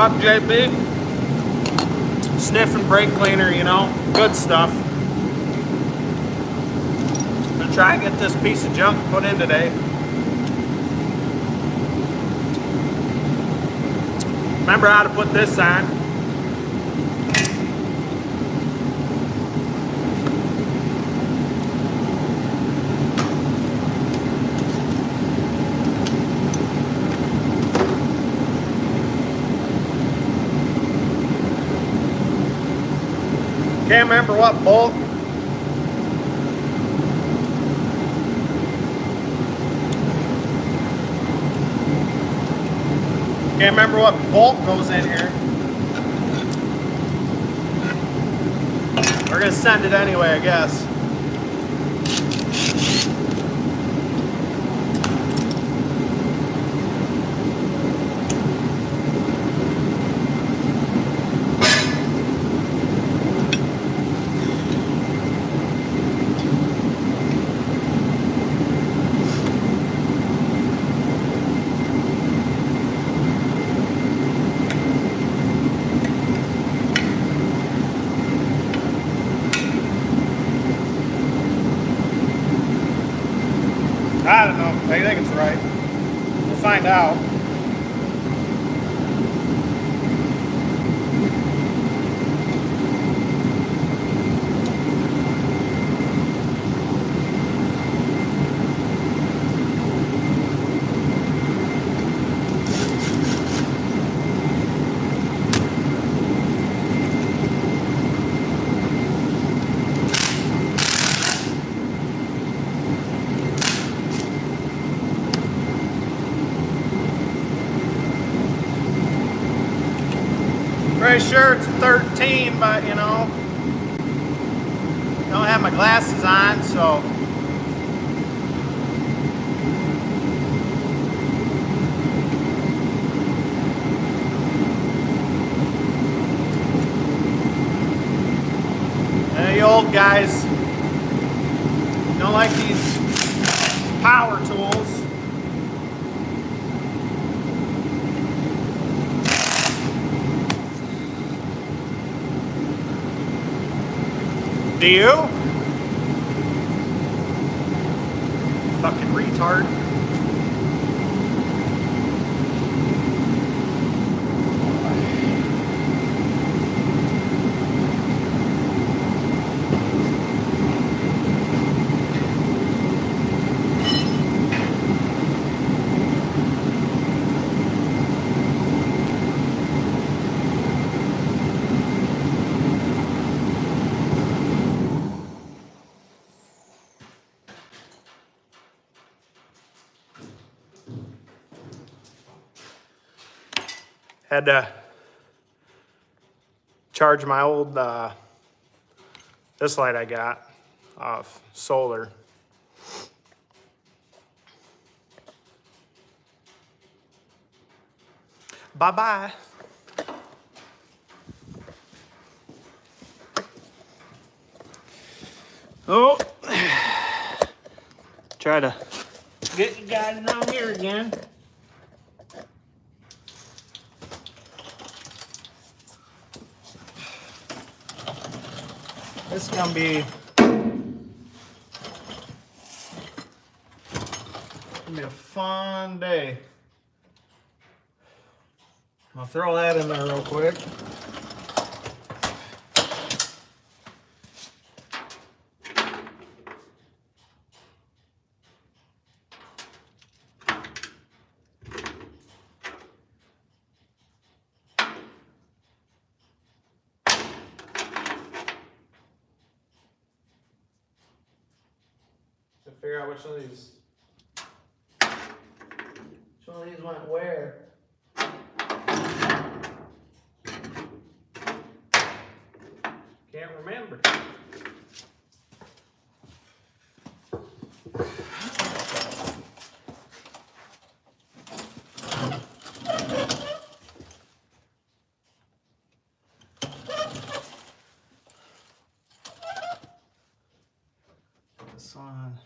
up, JB? Sniffing brake cleaner, you know, good stuff. I'm gonna try and get this piece of junk put in today. Remember how to put this on. Can't remember what bolt. Can't remember what bolt goes in here. We're gonna send it anyway, I guess. I don't know. I think it's right. We'll find out. Pretty sure it's 13, but you know, I don't have my glasses on, so. You old guys don't like these power tools. Do you? Fucking retard. Had to charge my old, this light I got off solar. Bye-bye. Oh, try to get you guys down here again. This is gonna be a fun day. I'll throw that in there real quick. To figure out which one of these went where. Can't remember. This one.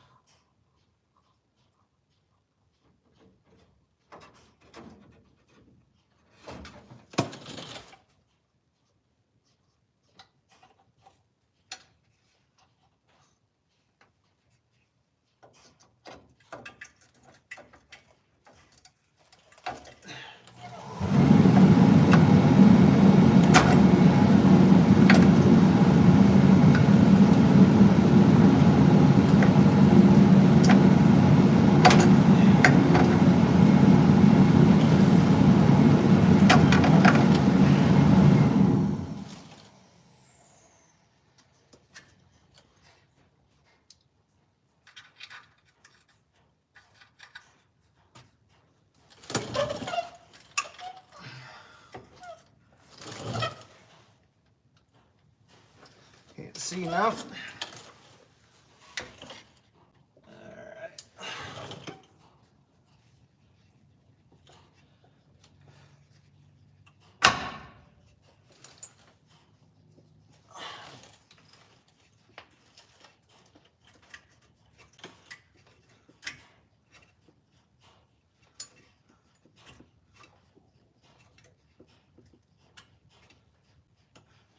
see enough. Alright.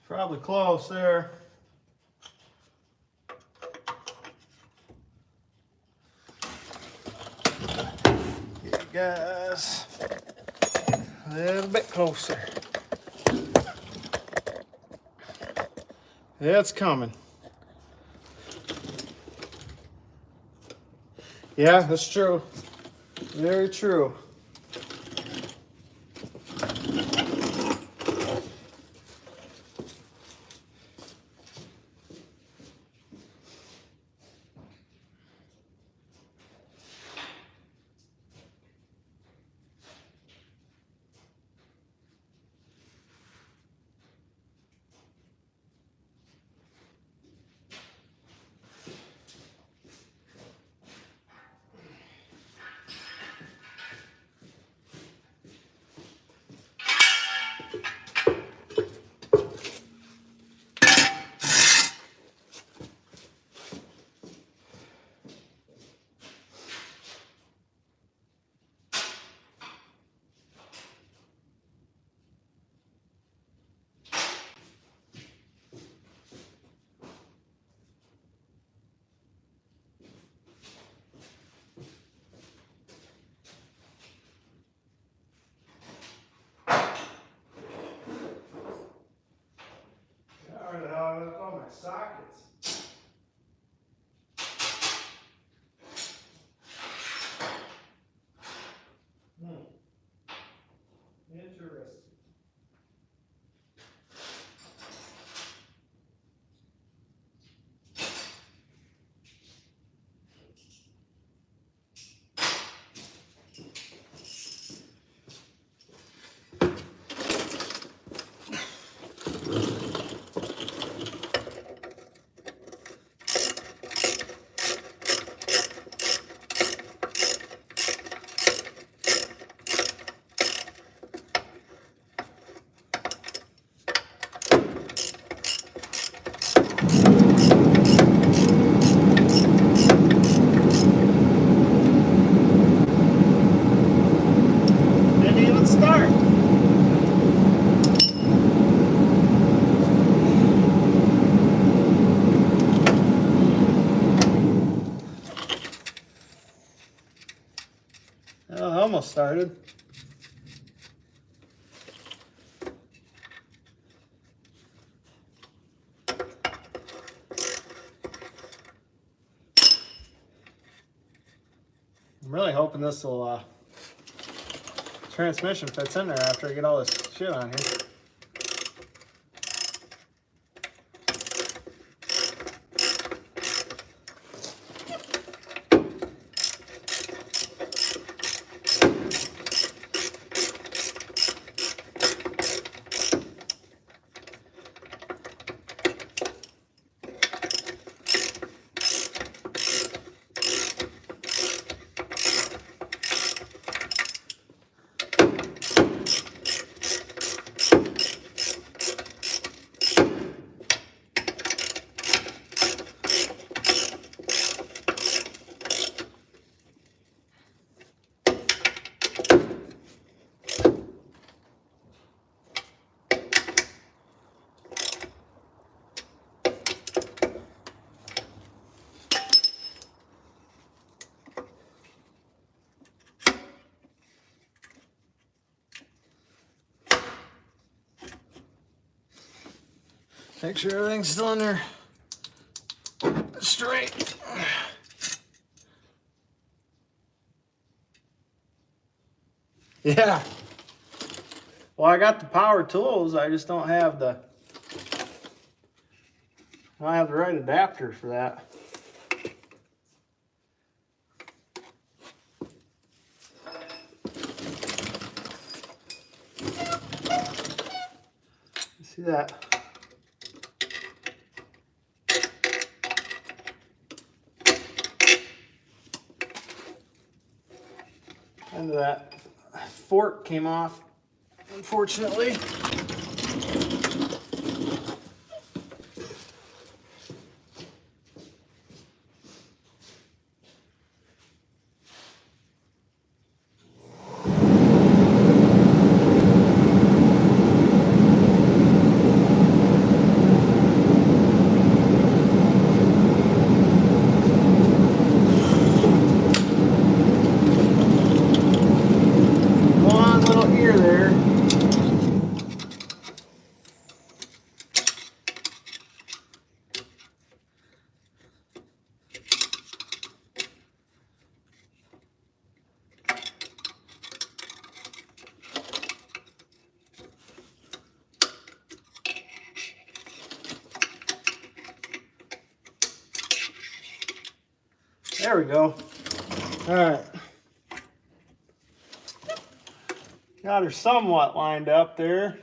Probably close there. Get you guys a little bit closer. It's coming. Yeah, that's true. Very true. Where the hell are all my sockets? Interesting. Didn't even start. Well, it almost started. I'm really hoping this will transmission fits in there after I get all this shit on here. Make sure everything's still in there straight. Yeah. Well, I got the power tools. I just don't have the right adapter for that. See that? End of that fork came off, unfortunately. One little ear there. There we go. All right. Got her somewhat lined up there.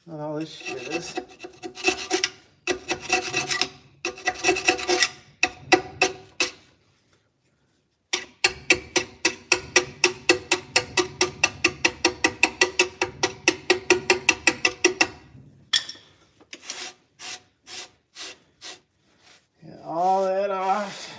What all this shit is. Get all that off.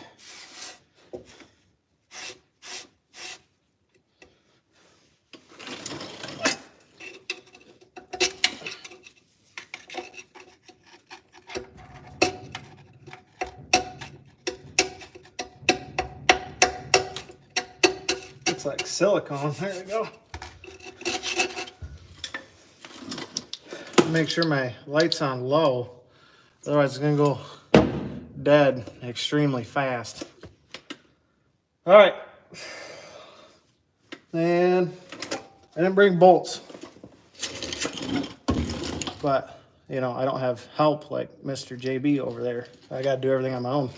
Looks like silicone. There we go. Make sure my light's on low, otherwise it's gonna go dead extremely fast. All right, and I didn't bring bolts, but you know, I don't have help like Mr. JB over there. I gotta do everything on my own.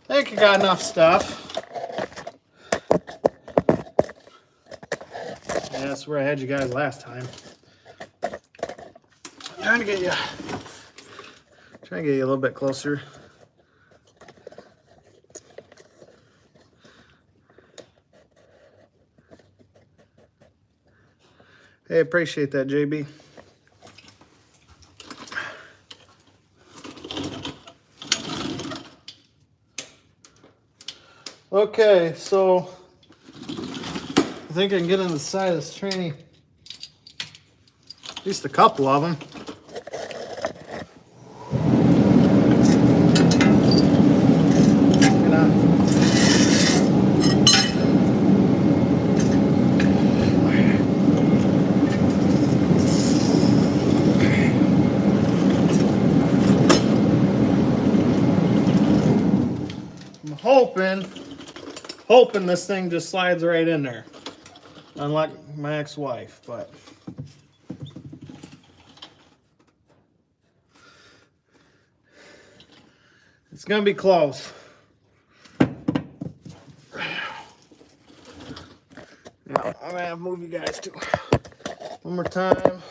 I think I got enough stuff. Yeah, that's where I had you guys last time. Trying to get you a little bit closer. Hey, appreciate that, JB. Okay, so I think I can get on the side of this tranny. At least a couple of them. I'm hoping this thing just slides right in there, unlike my ex-wife, but It's gonna be close. Now, I'm gonna move you guys to one more time.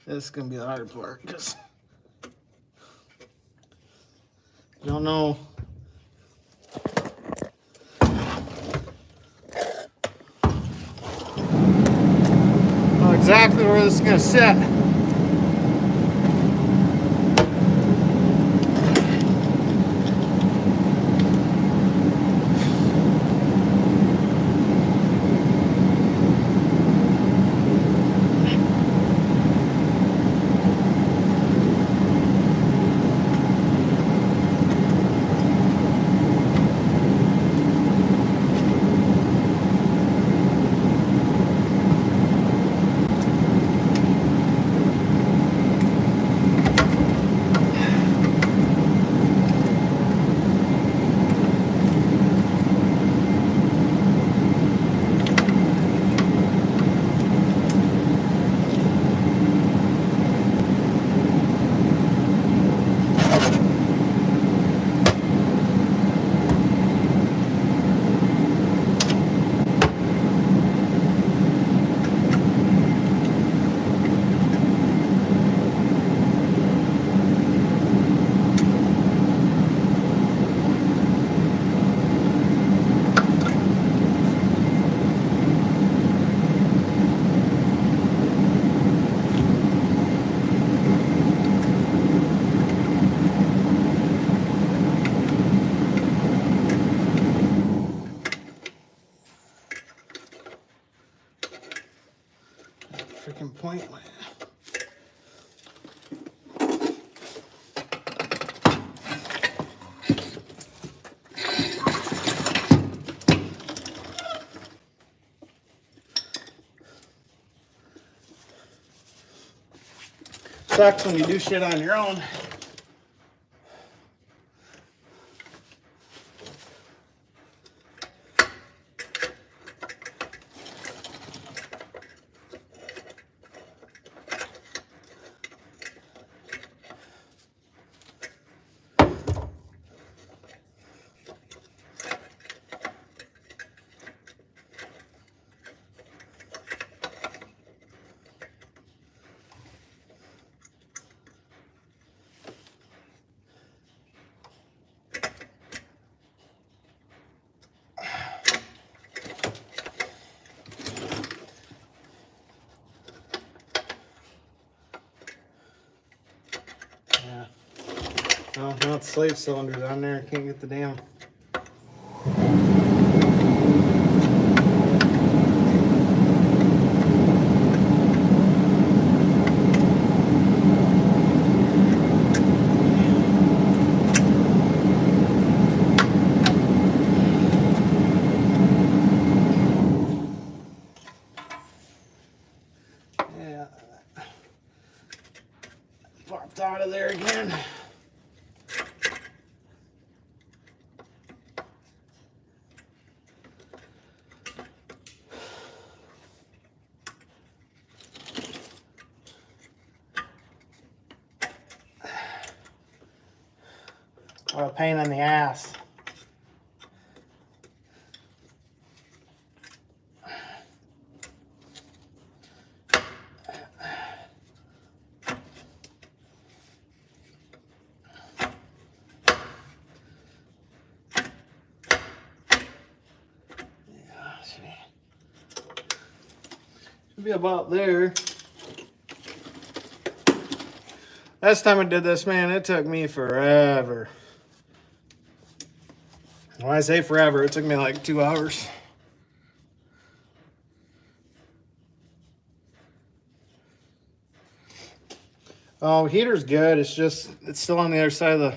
This is gonna be the hard part because you don't know exactly where this is gonna sit. Freaking point went. Sucks when you do shit on your own. Yeah. Oh, now it's slave cylinders on there. I can't get the damn. Yeah. Popped out of there again. What a pain in the ass. Should be about there. Last time I did this, man, it took me forever. When I say forever, it took me like 2 hours. Oh, heater's good. It's just, it's still on the other side of the,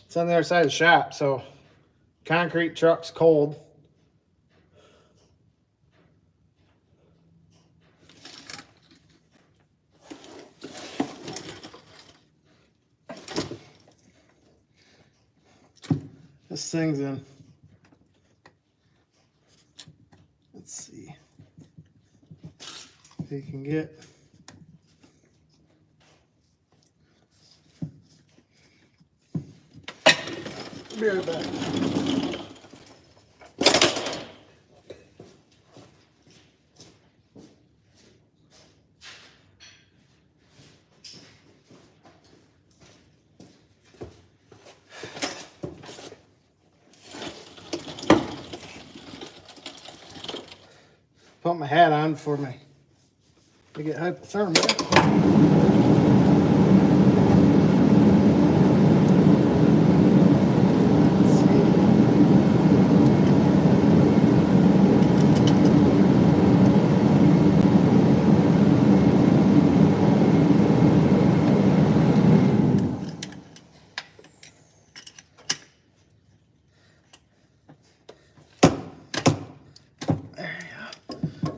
it's on the other side of the shop. So concrete truck's cold. This thing's in. Let's see if you can get. Be right back. Put my hat on before I get hypothermia.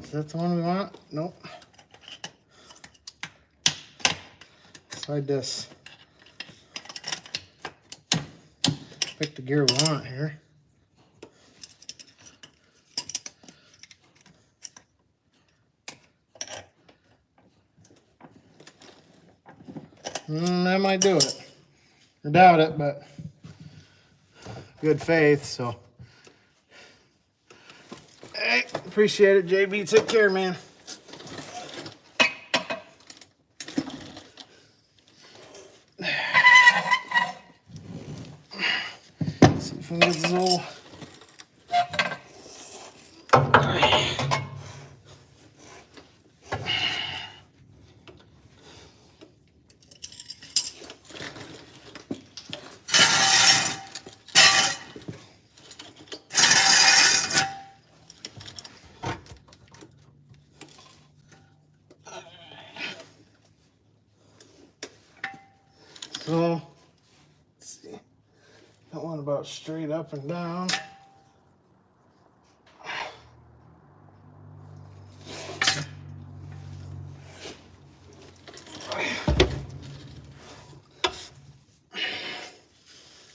Is that the one we want? Nope. Slide this. Pick the gear we want here. That might do it. I doubt it, but good faith, so. Hey, appreciate it, JB. Take care, man. See if we can get this all. So, let's see. That one about straight up and down.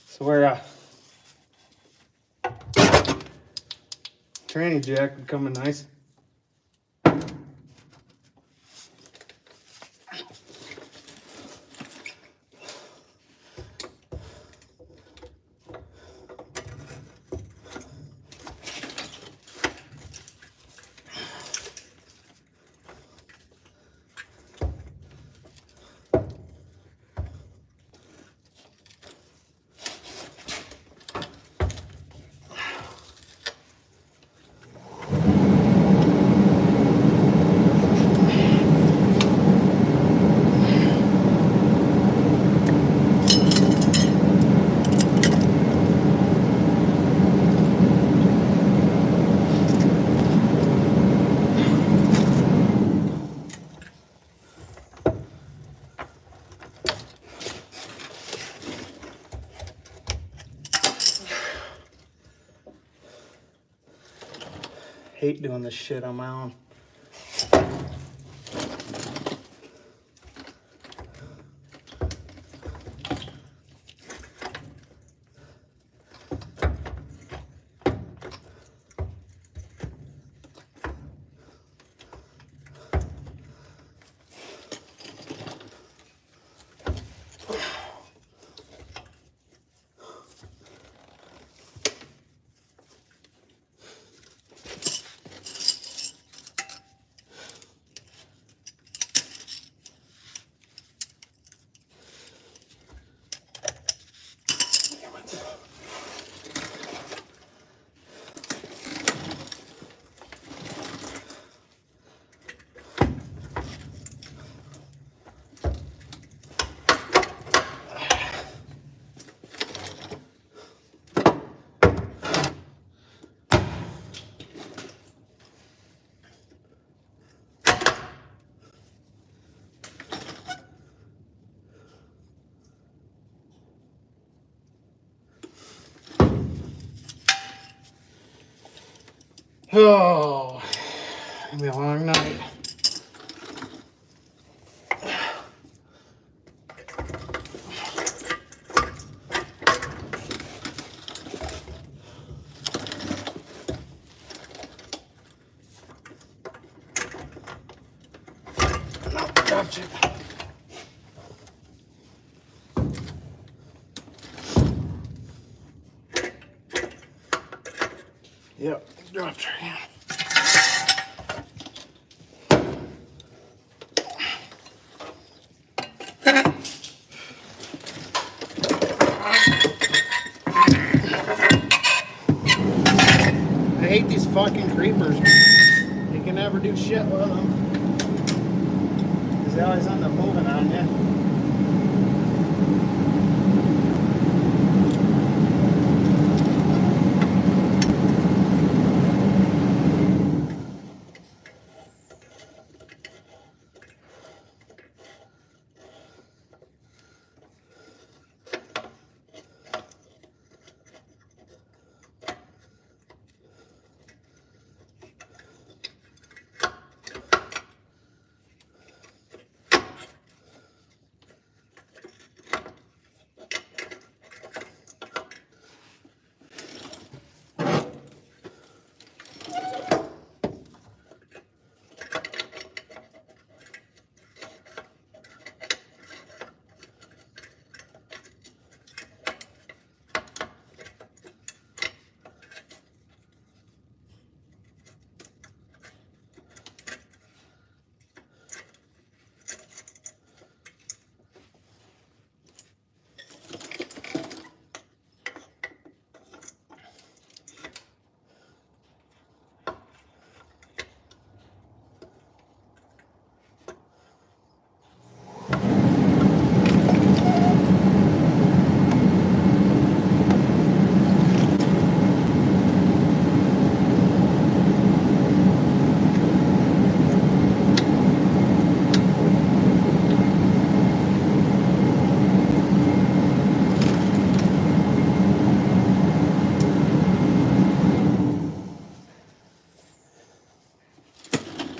So where tranny jack would come in nice. Hate doing this shit on my own. Oh, it'll be a long night. Yep, dropped her hand. I hate these fucking creepers. You can never do shit with them. Because they always end up moving on you.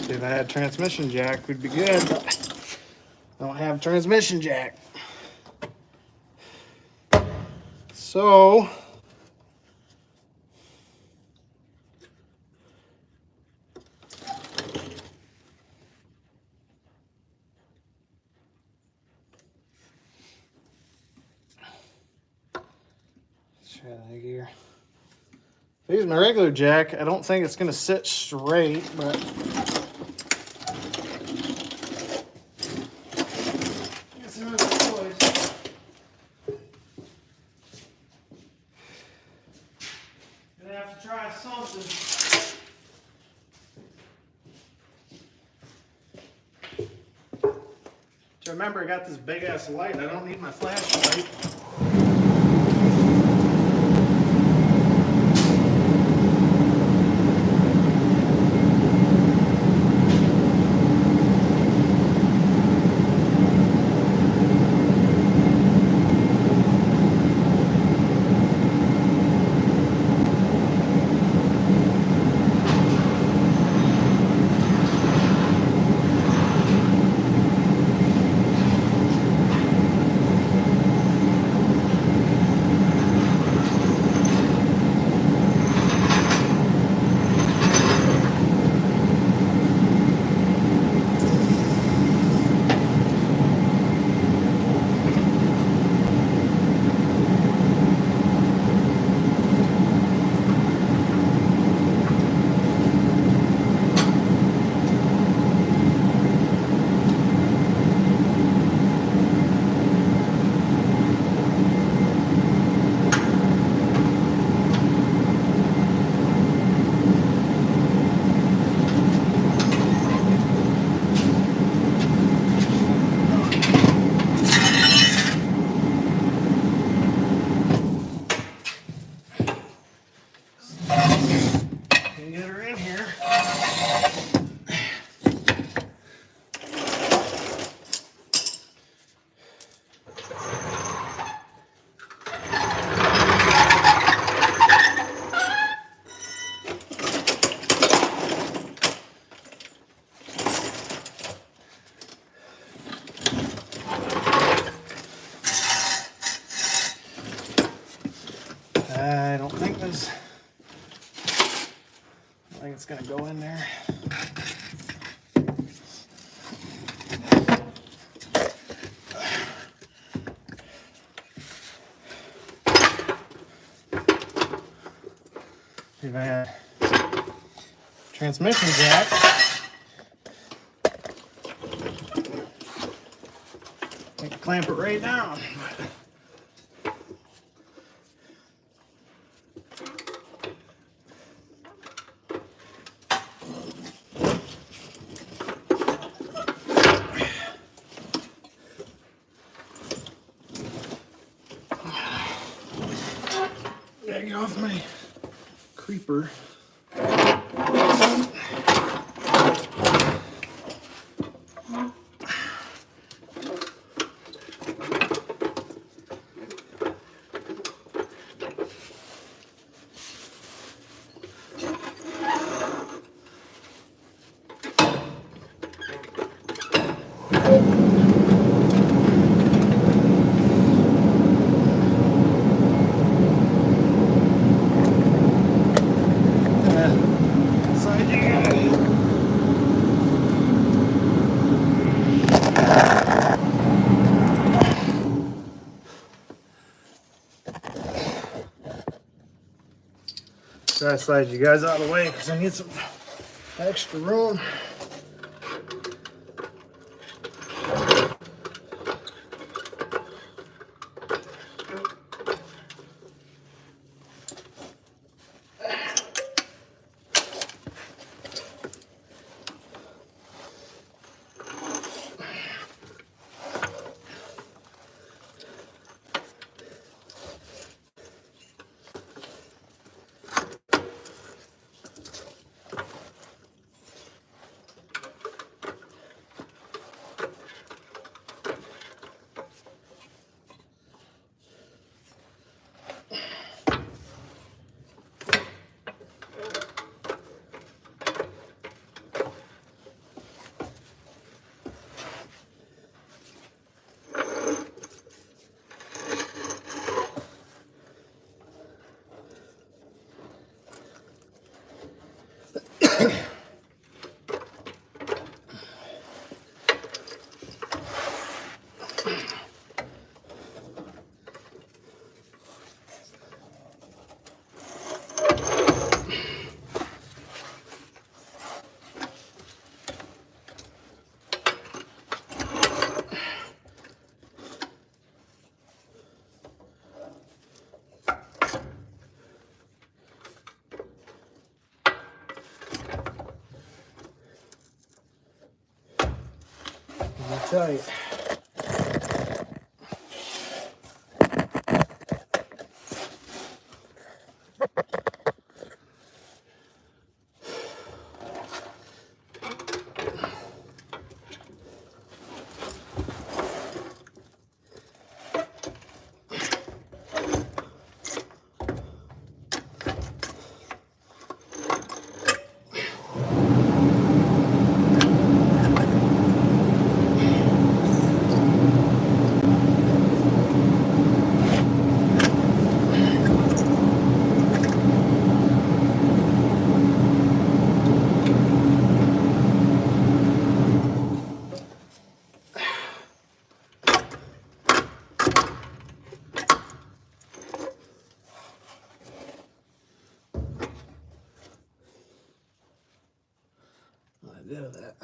If I had transmission jack, would be good, but I don't have transmission jack. So let's try that gear. If I use my regular jack, I don't think it's gonna sit straight, but try something. So remember, I got this big ass light. I don't need my flashlight. Get her in here. I don't think this. I think it's gonna go in there. See if I transmission jack. I can clamp it right down. Gotta get off my creeper. Try to slide you guys out of the way because I need some extra room. I'll tell you. I did that.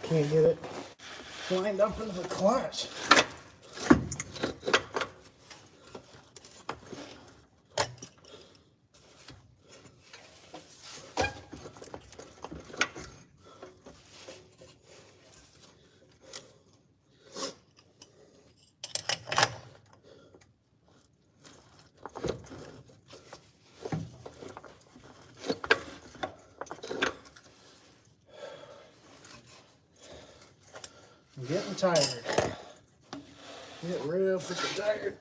Can't get it lined up into the clutch. getting tired. Getting real freaking tired.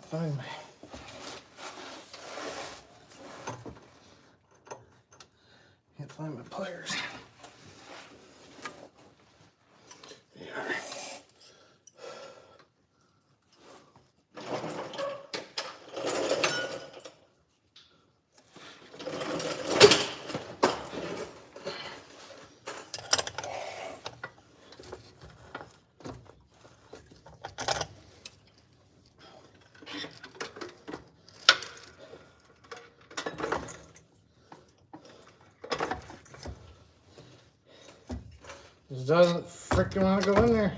Find can't find my pliers. They are. Just doesn't freaking want to go in there.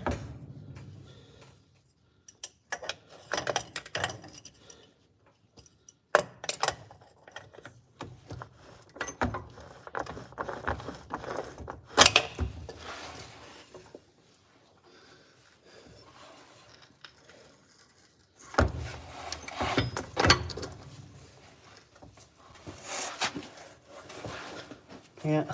Can't.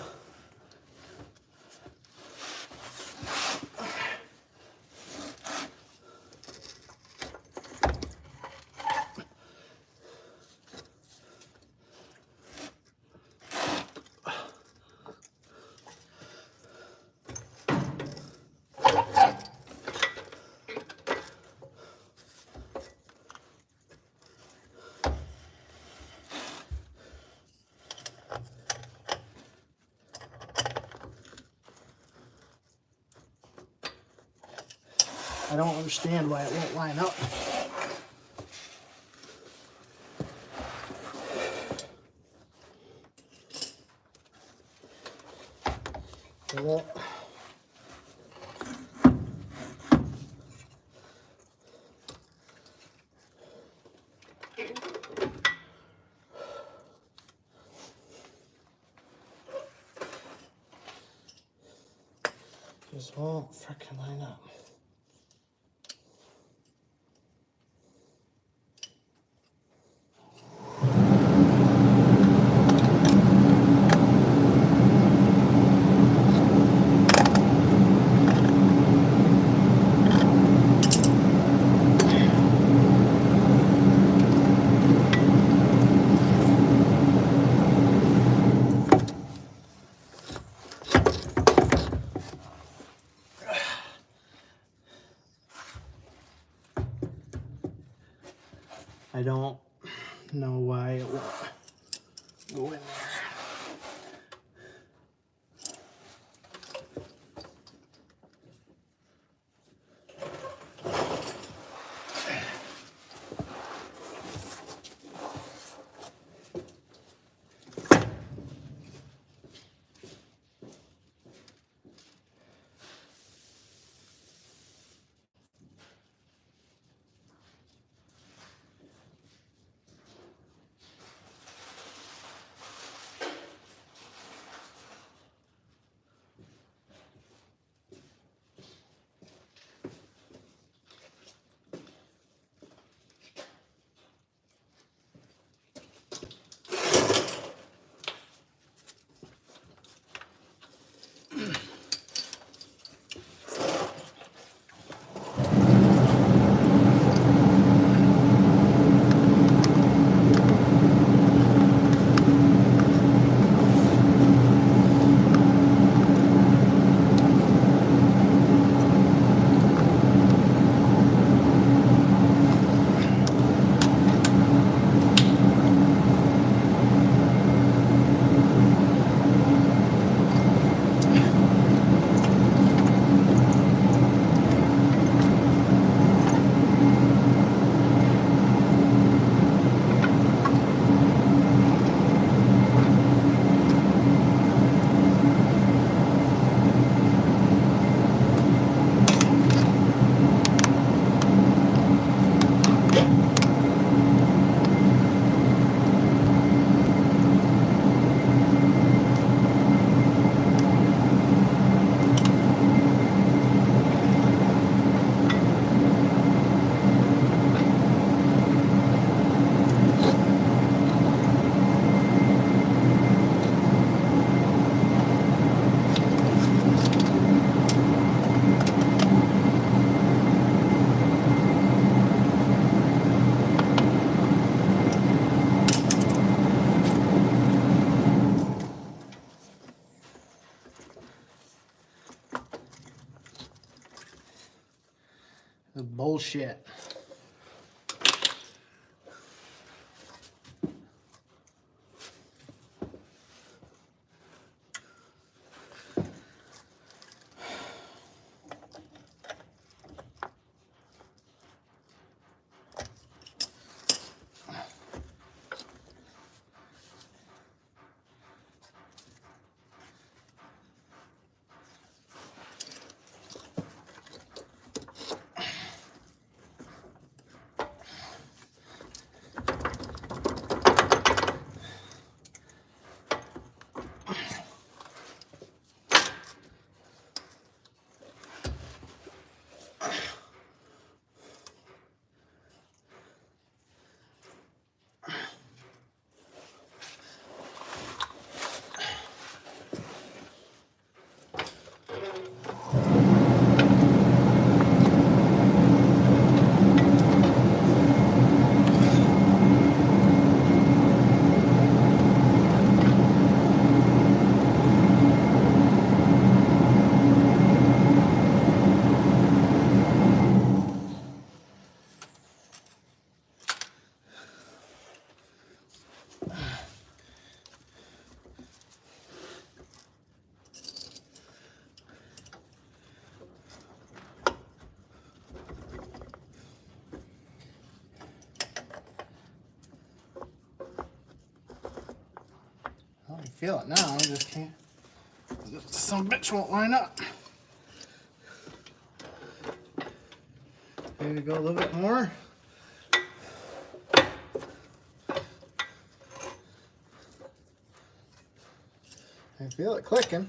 I don't understand why it won't line up. It won't. Just won't freaking line up. I don't know why it won't go in there. Bullshit. I can feel it now, I just can't. Some bitch won't line up. Maybe go a little bit more. I feel it clicking.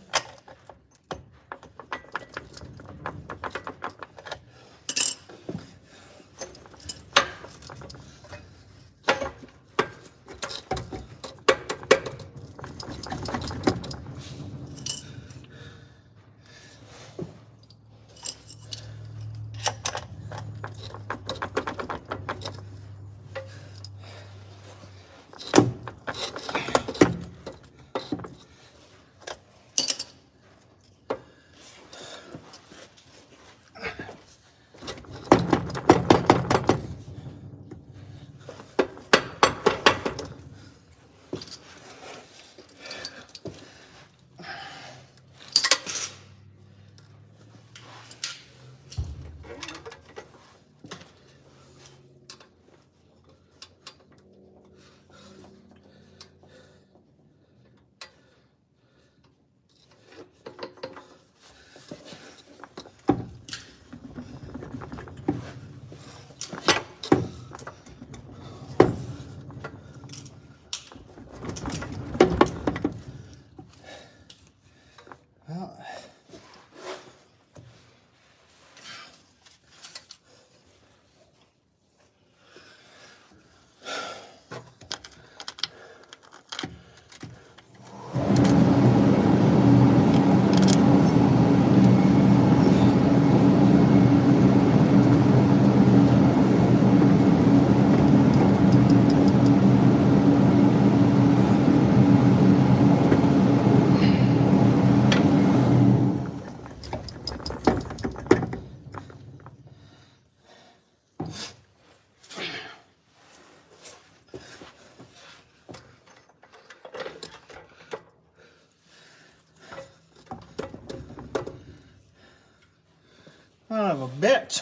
Son of a bitch.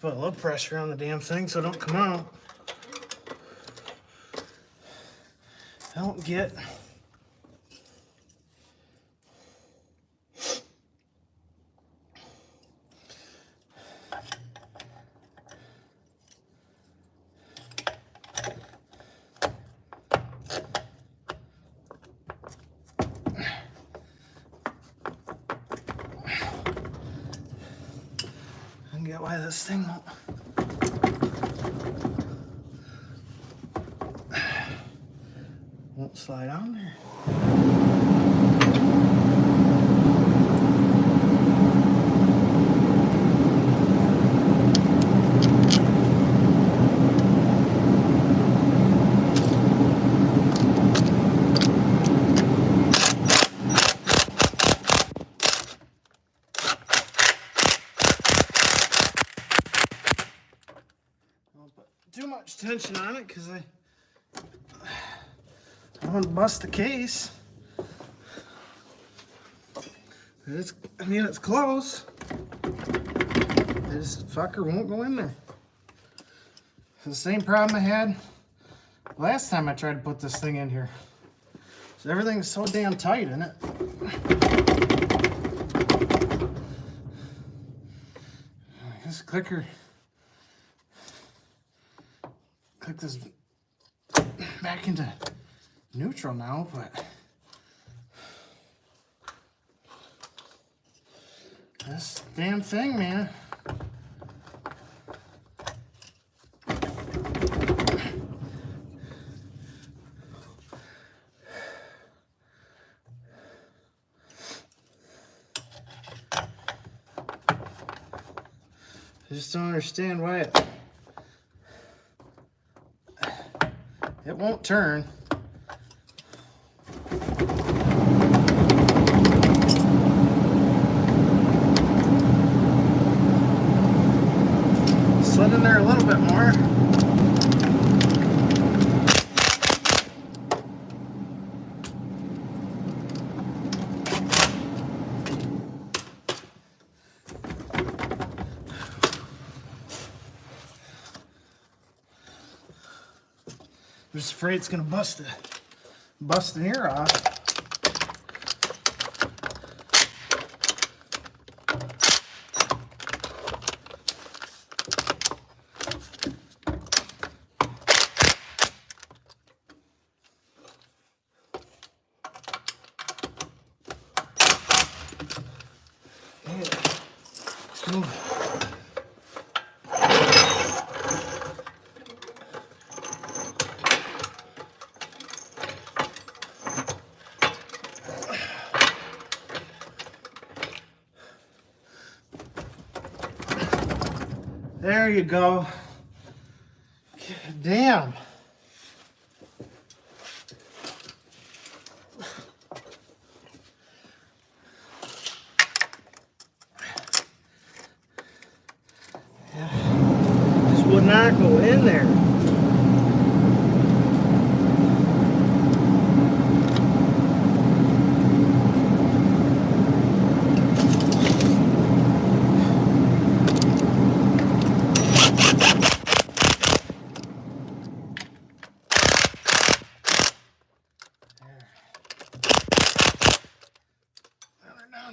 Put a little pressure on the damn thing so it don't come out. Don't get get why this thing won't slide on there. Too much tension on it because I want to bust the case. It's close. This fucker won't go in there. It's the same problem I had last time I tried to put this thing in here. So everything's so damn tight in it. This clicker. Click this back into neutral now, but this damn thing, man. I just don't understand why it won't turn. Slid in there a little bit more. I'm just afraid it's gonna bust an ear off. Yeah. Let's move. There you go. Damn. Yeah. Just would not go in there.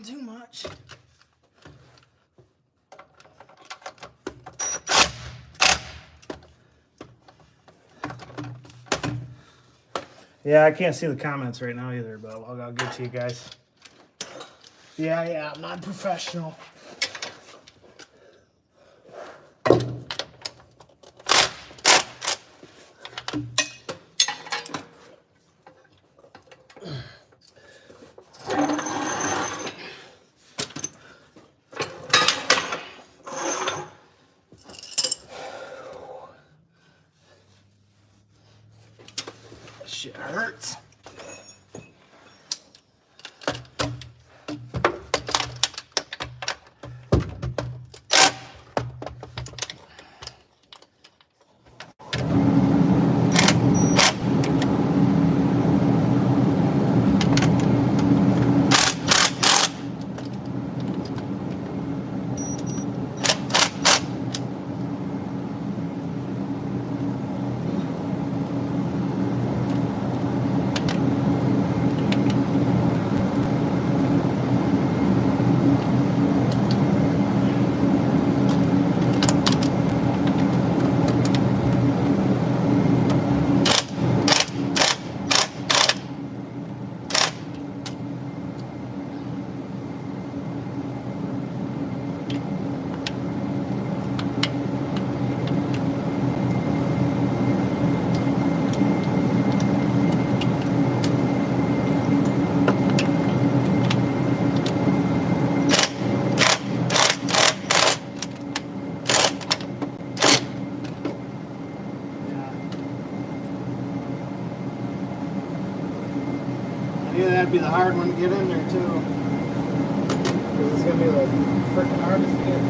Too much. Yeah, I can't see the comments right now either, but I'll get to you guys. Yeah, I'm not professional. Shit hurts. Yeah, that'd be the hard one to get in there too. Because it's going to be the freaking hardest to get.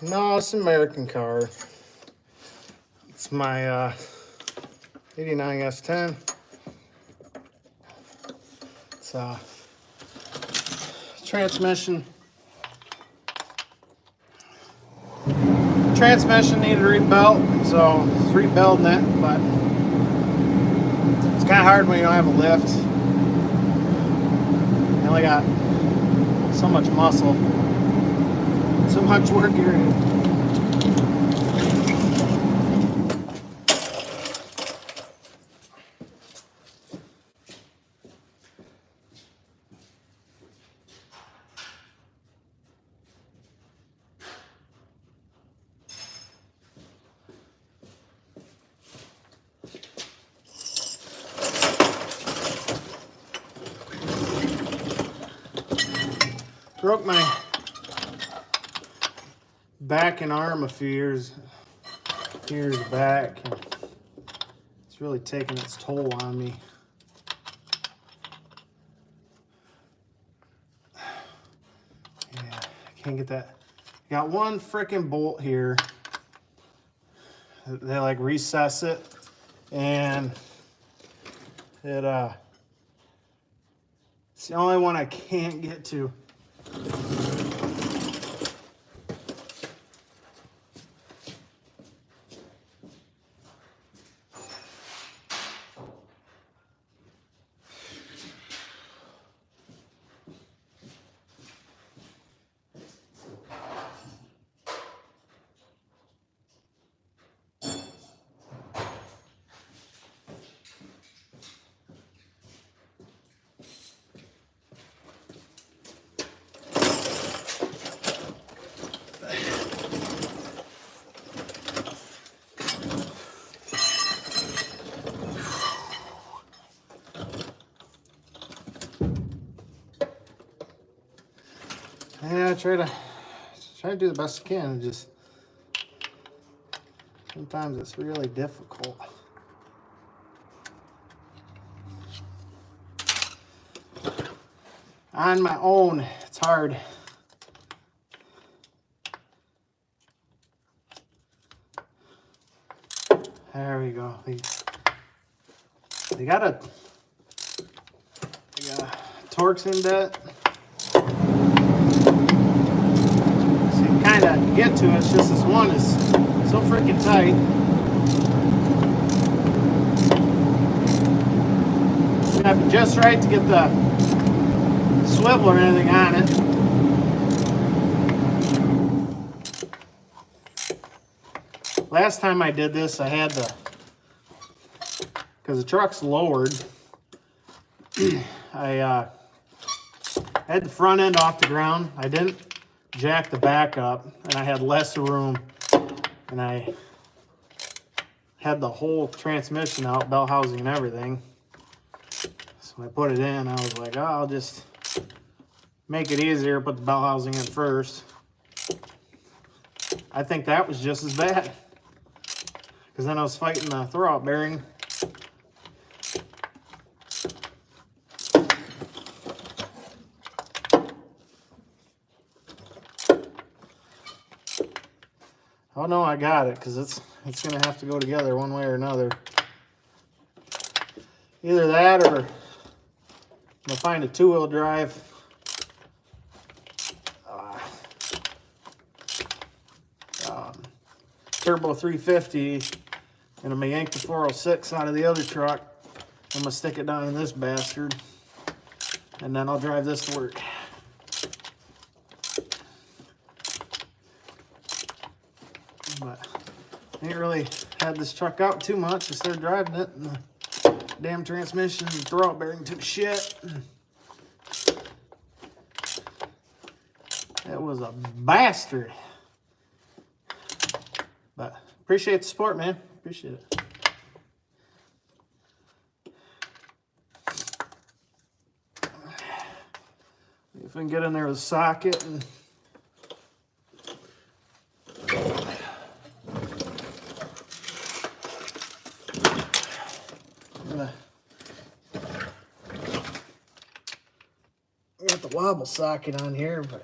No, it's an American car. It's my 89 S10. It's transmission. Transmission needed rebuilt, so it's rebuilding it, but it's kind of hard when you don't have a lift. You only got so much muscle, so much work area. Broke my back and arm a few years back, and it's really taking its toll on me. Yeah, I can't get that. Got one freaking bolt here. They like recess it, and it's the only one I can't get to. Yeah, I try to do the best I can. Just sometimes it's really difficult. On my own, it's hard. There we go. They got a Torx in bit. So you kind of get to it. It's just this one is so freaking tight. You have to be just right to get the swivel or anything on it. Last time I did this, I had because the truck's lowered, I had the front end off the ground. I didn't jack the back up, and I had less room, and I had the whole transmission out, bell housing and everything. So when I put it in, I was like, oh, I'll just make it easier, put the bell housing in first. I think that was just as bad. Because then I was fighting the throwout bearing. Oh no, I got it, because it's going to have to go together one way or another. Either that or I'm going to find a 2-wheel drive. Turbo 350, and I'm going to yank the 406 out of the other truck. I'm going to stick it down in this bastard, and then I'll drive this to work. But I ain't really had this truck out too much. I started driving it, and the damn transmission and throwout bearing took shit. It was a bastard. But appreciate the support, man. Appreciate it. If we can get in there with a socket and got the wobble socket on here, but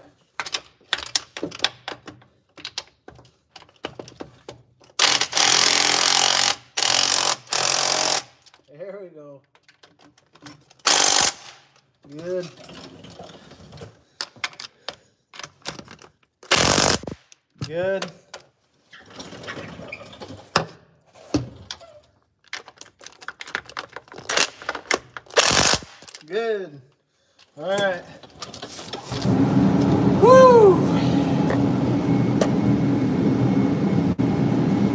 there we go. Good. Good. Good. All right. Woo!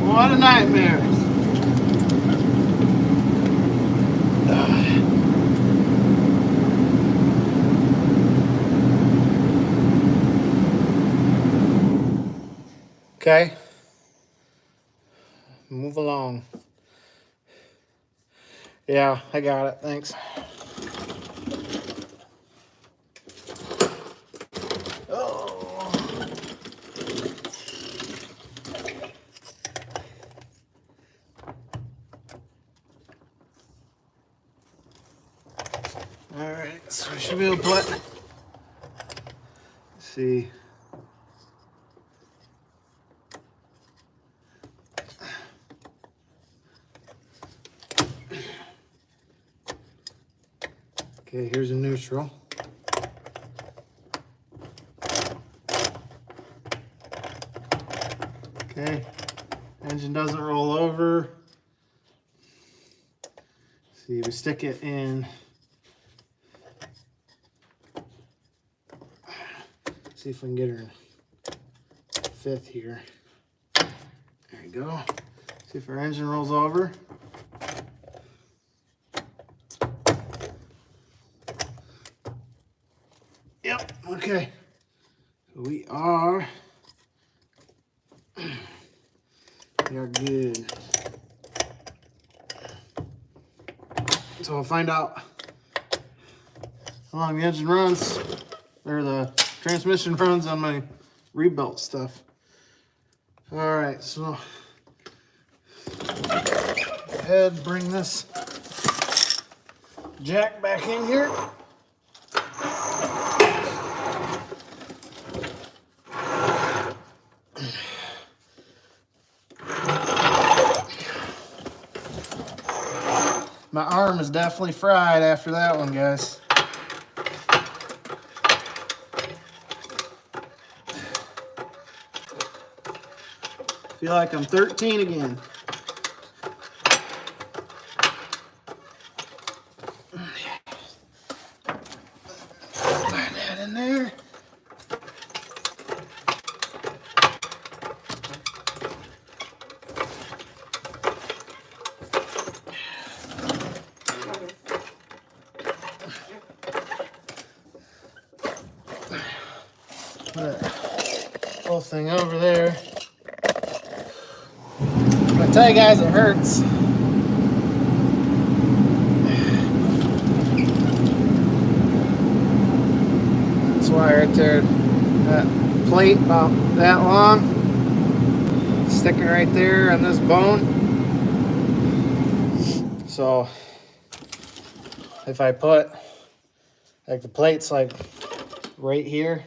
What a nightmare. Okay. Move along. Yeah, I got it. Thanks. Oh. All right, so I should be able to put. Let's see. Okay, here's a neutral. Okay, engine doesn't roll over. See, we stick it in. See if we can get her in fifth here. There you go. See if our engine rolls over. Yep, okay. We are good. So I'll find out how long the engine runs, or the transmission runs on my rebuilt stuff. All right, so go ahead and bring this jack back in here. My arm is definitely fried after that one, guys. Feel like I'm 13 again. Slide that in there. Put that whole thing over there. I tell you guys, it hurts. That's why right there, that plate about that long. sticking right there on this bone. So if I put like the plate's like right here,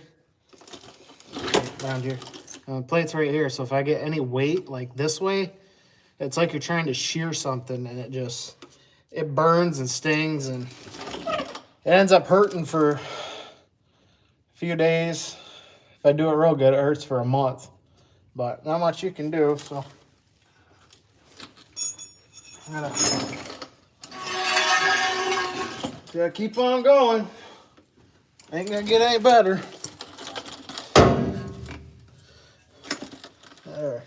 around here, the plate's right here. So if I get any weight like this way, it's like you're trying to shear something, and it burns and stings, and it ends up hurting for a few days. If I do it real good, it hurts for a month, but not much you can do. So gotta keep on going. Ain't gonna get any better. There.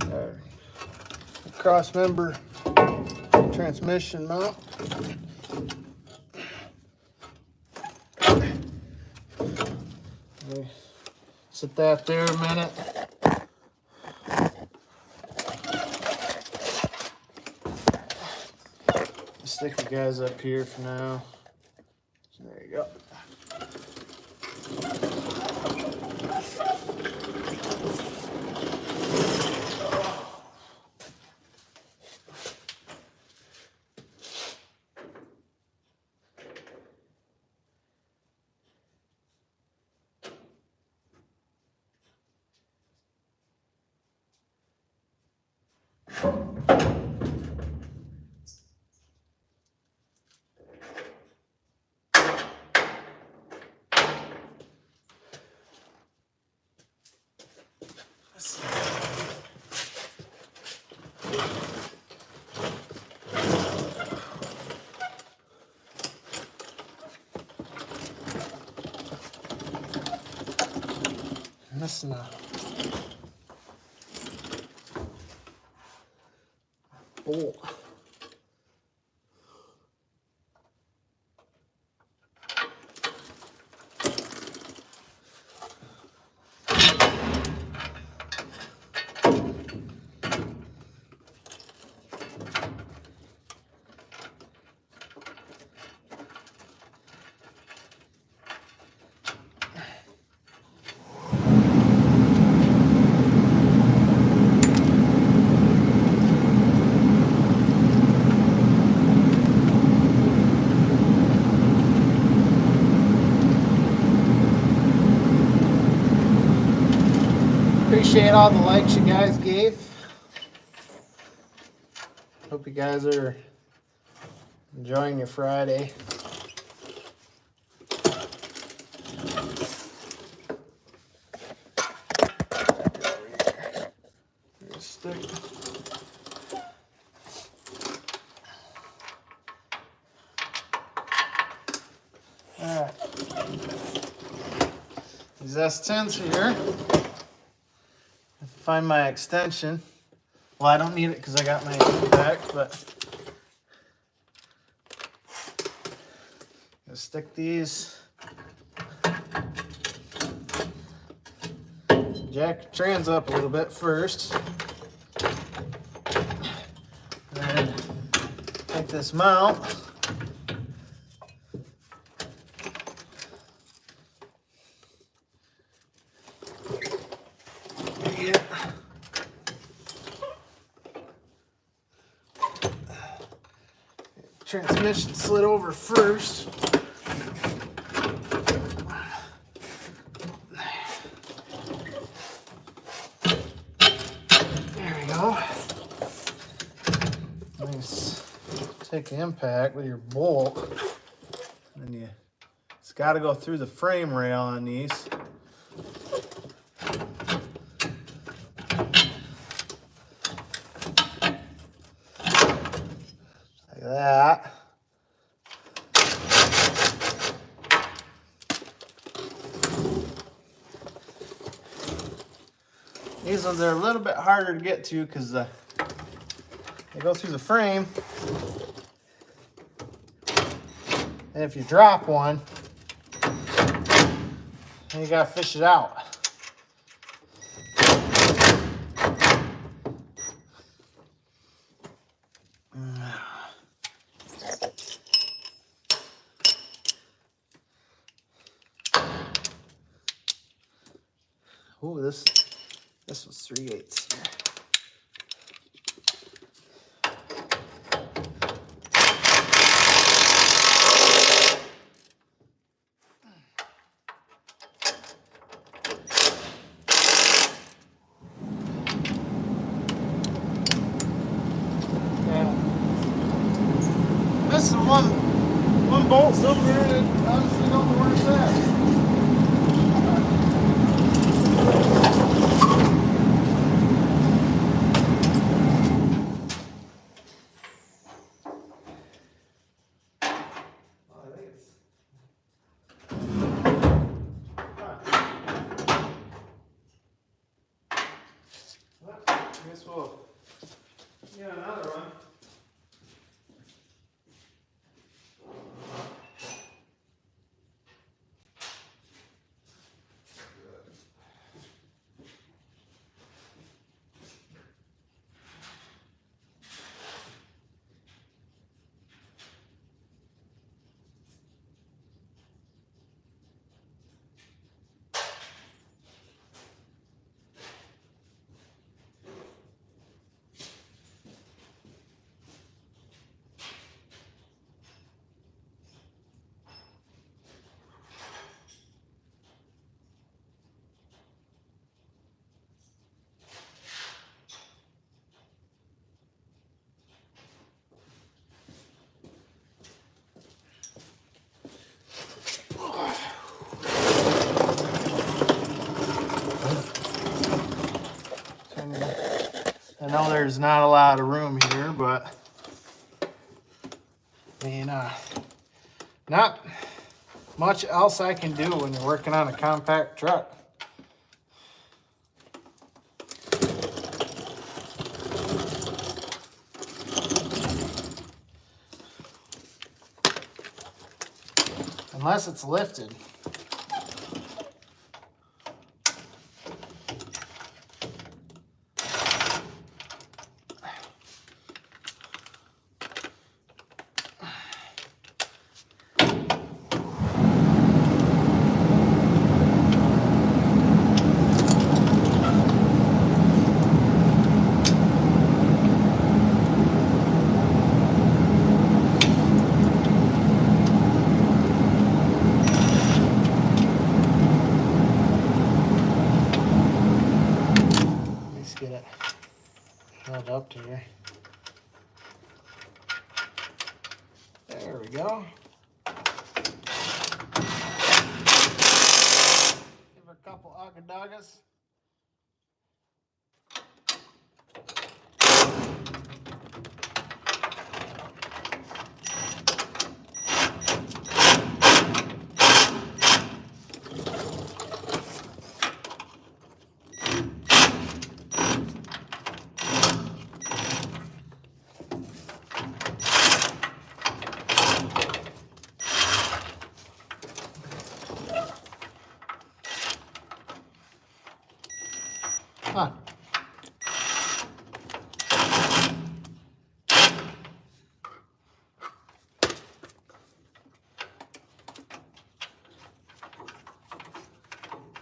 There. Cross member transmission mount. Sit that there a minute. Stick the guys up here for now. So there you go. Missing a bolt. Appreciate all the likes you guys gave. Hope you guys are enjoying your Friday. Stick. Alright. These S10s here. Find my extension. Well, I don't need it because I got my impact, but I'll stick these. Jack the trans up a little bit first. And then take this mount. Transmission slid over first. There we go. Nice. Take the impact with your bolt, and then it's got to go through the frame rail on these. Like that. These ones are a little bit harder to get to because they go through the frame. And if you drop one, then you gotta fish it out. Oh, this was 3/8. Missing one bolt somewhere, and honestly don't know where it's at. I guess we'll get another one. I know there's not a lot of room here, but I mean, not much else I can do when you're working on a compact truck. Unless it's lifted. Get it held up here. There we go. Give her a couple agadagas. Huh.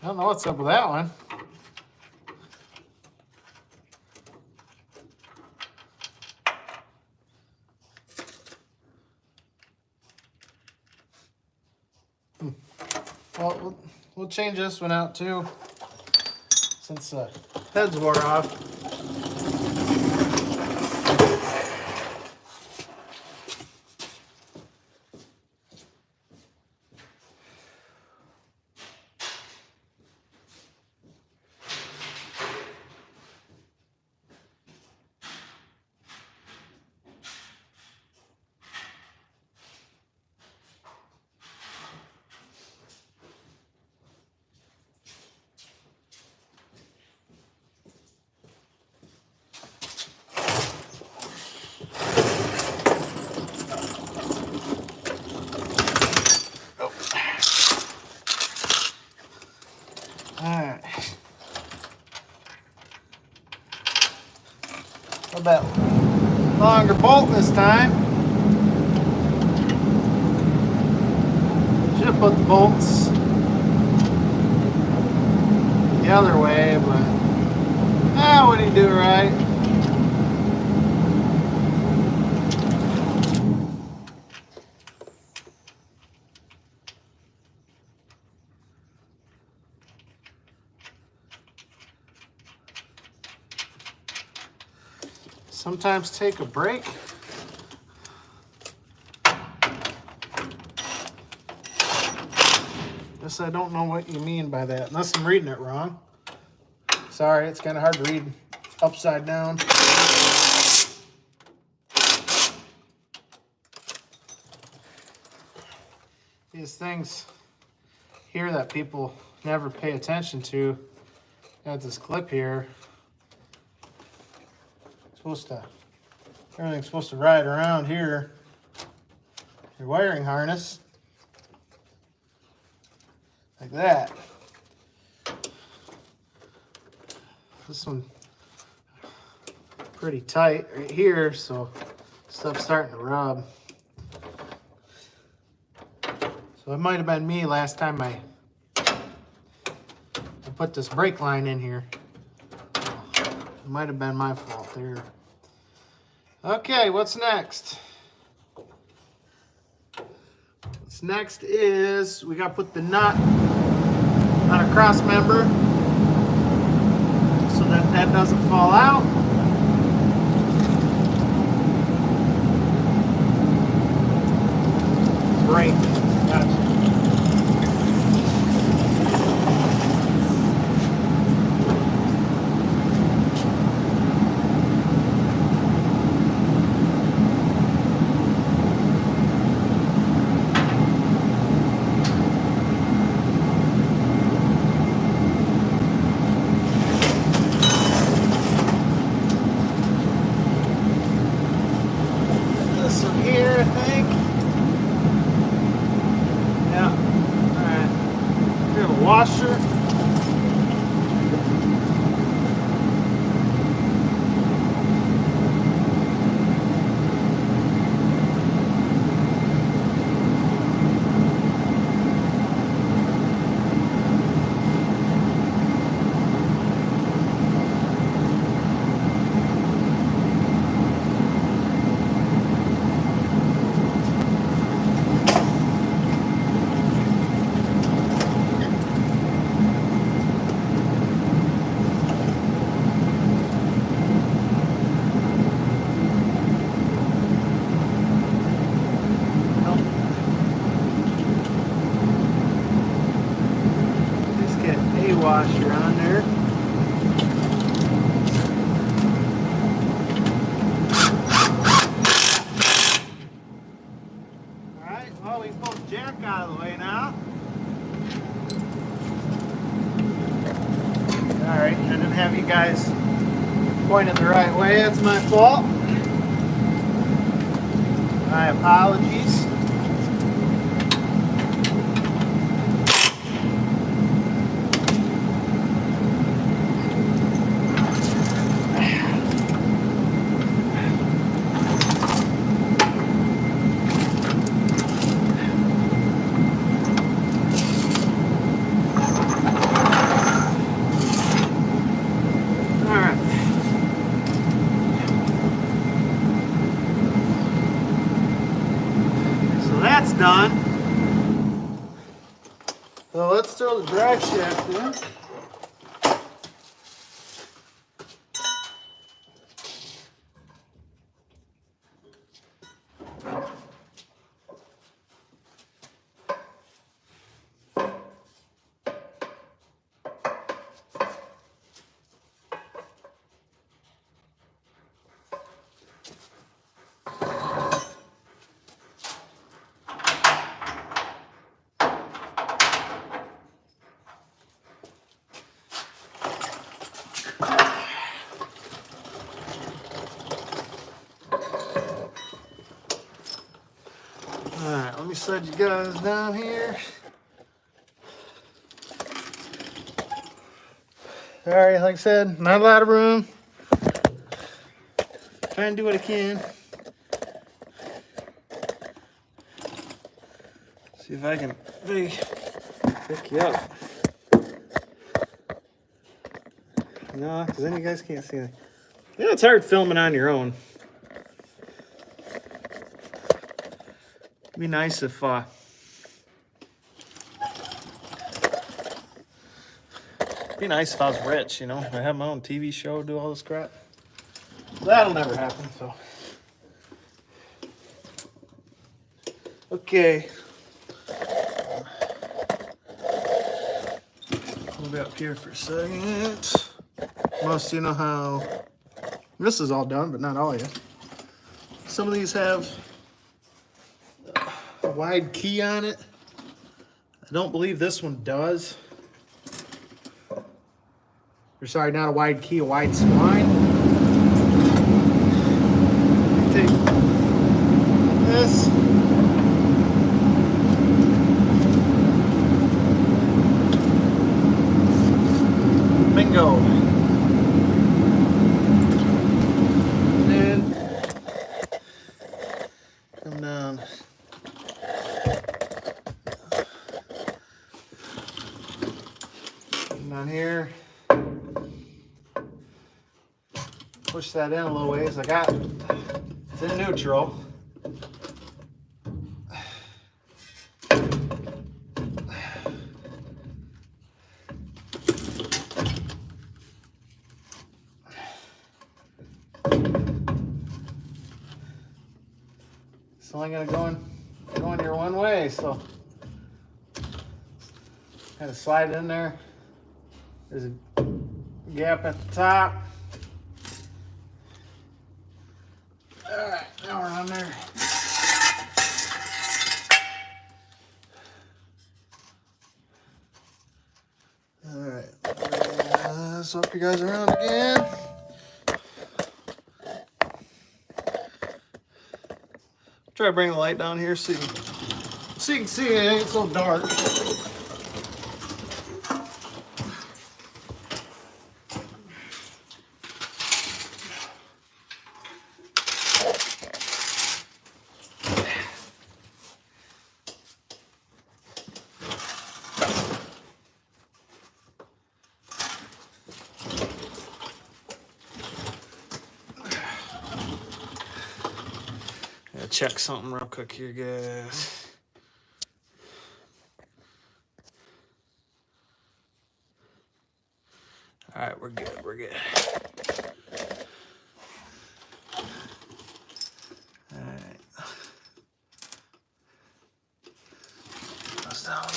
I don't know what's up with that one. Well, we'll change this one out too, since the heads wore off. Alright. A little bit longer bolt this time. Should have put the bolts the other way, but what do you do, right? Sometimes take a break. Guess I don't know what you mean by that, unless I'm reading it wrong. Sorry, it's kind of hard to read upside down. These things here that people never pay attention to. Got this clip here. Everything's supposed to ride around here. Your wiring harness. Like that. This one pretty tight right here, so stuff's starting to rub. So it might have been me last time I put this brake line in here. It might have been my fault there. Okay, what's next? What's next is we got to put the nut on a cross member so that doesn't fall out. Brake. Gotcha. This one here, I think. Yeah. Alright. We have a washer. Washer on there. Alright, well, we've pulled the jack out of the way now. Alright, I didn't have you guys pointed the right way. That's my fault. My apologies. That's done. So let's throw the drive shaft in. Alright, let me slide you guys down here. Alright, like I said, not a lot of room. Trying to do what I can. See if I can pick you up. No, because then you guys can't see it. Yeah, it's hard filming on your own. It'd be nice if I was rich, you know. I have my own TV show, do all this crap. That'll never happen, so. Okay. We'll be up here for a second. Most of you know how this is all done, but not all yet. Some of these have a wide key on it. I don't believe this one does. Or sorry, not a wide key, a wide spline. Take this. Bingo. And come down. Come down here. Push that in a little ways. It's in neutral. It's only gonna go in your one way, so kind of slide it in there. There's a gap at the top. Alright, now we're on there. Alright, swap you guys around again. Try to bring the light down here so you can see it ain't so dark. Check something real quick here, guys. All right, we're good. All right. That's down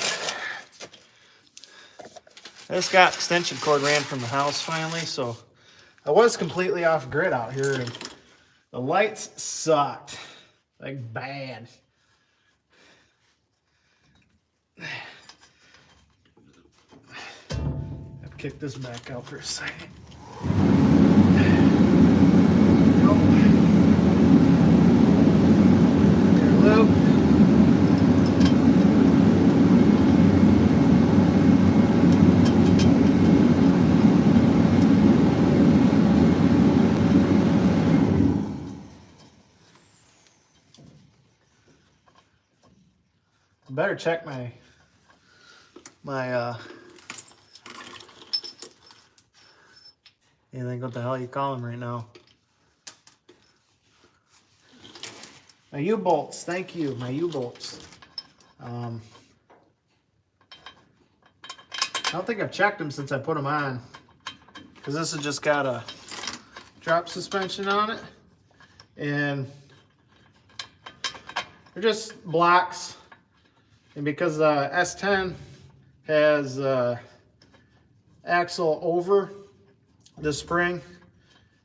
there. This got extension cord ran from the house finally, so I was completely off grid out here, and the lights sucked. Like bad. I'll kick this back out for a second. Loop. Better check my anything, what the hell you call them right now? My U-bolts, thank you, my U-bolts. I don't think I've checked them since I put them on, because this has just got a drop suspension on it, and they're just blocks. And because the S10 has axle over the springs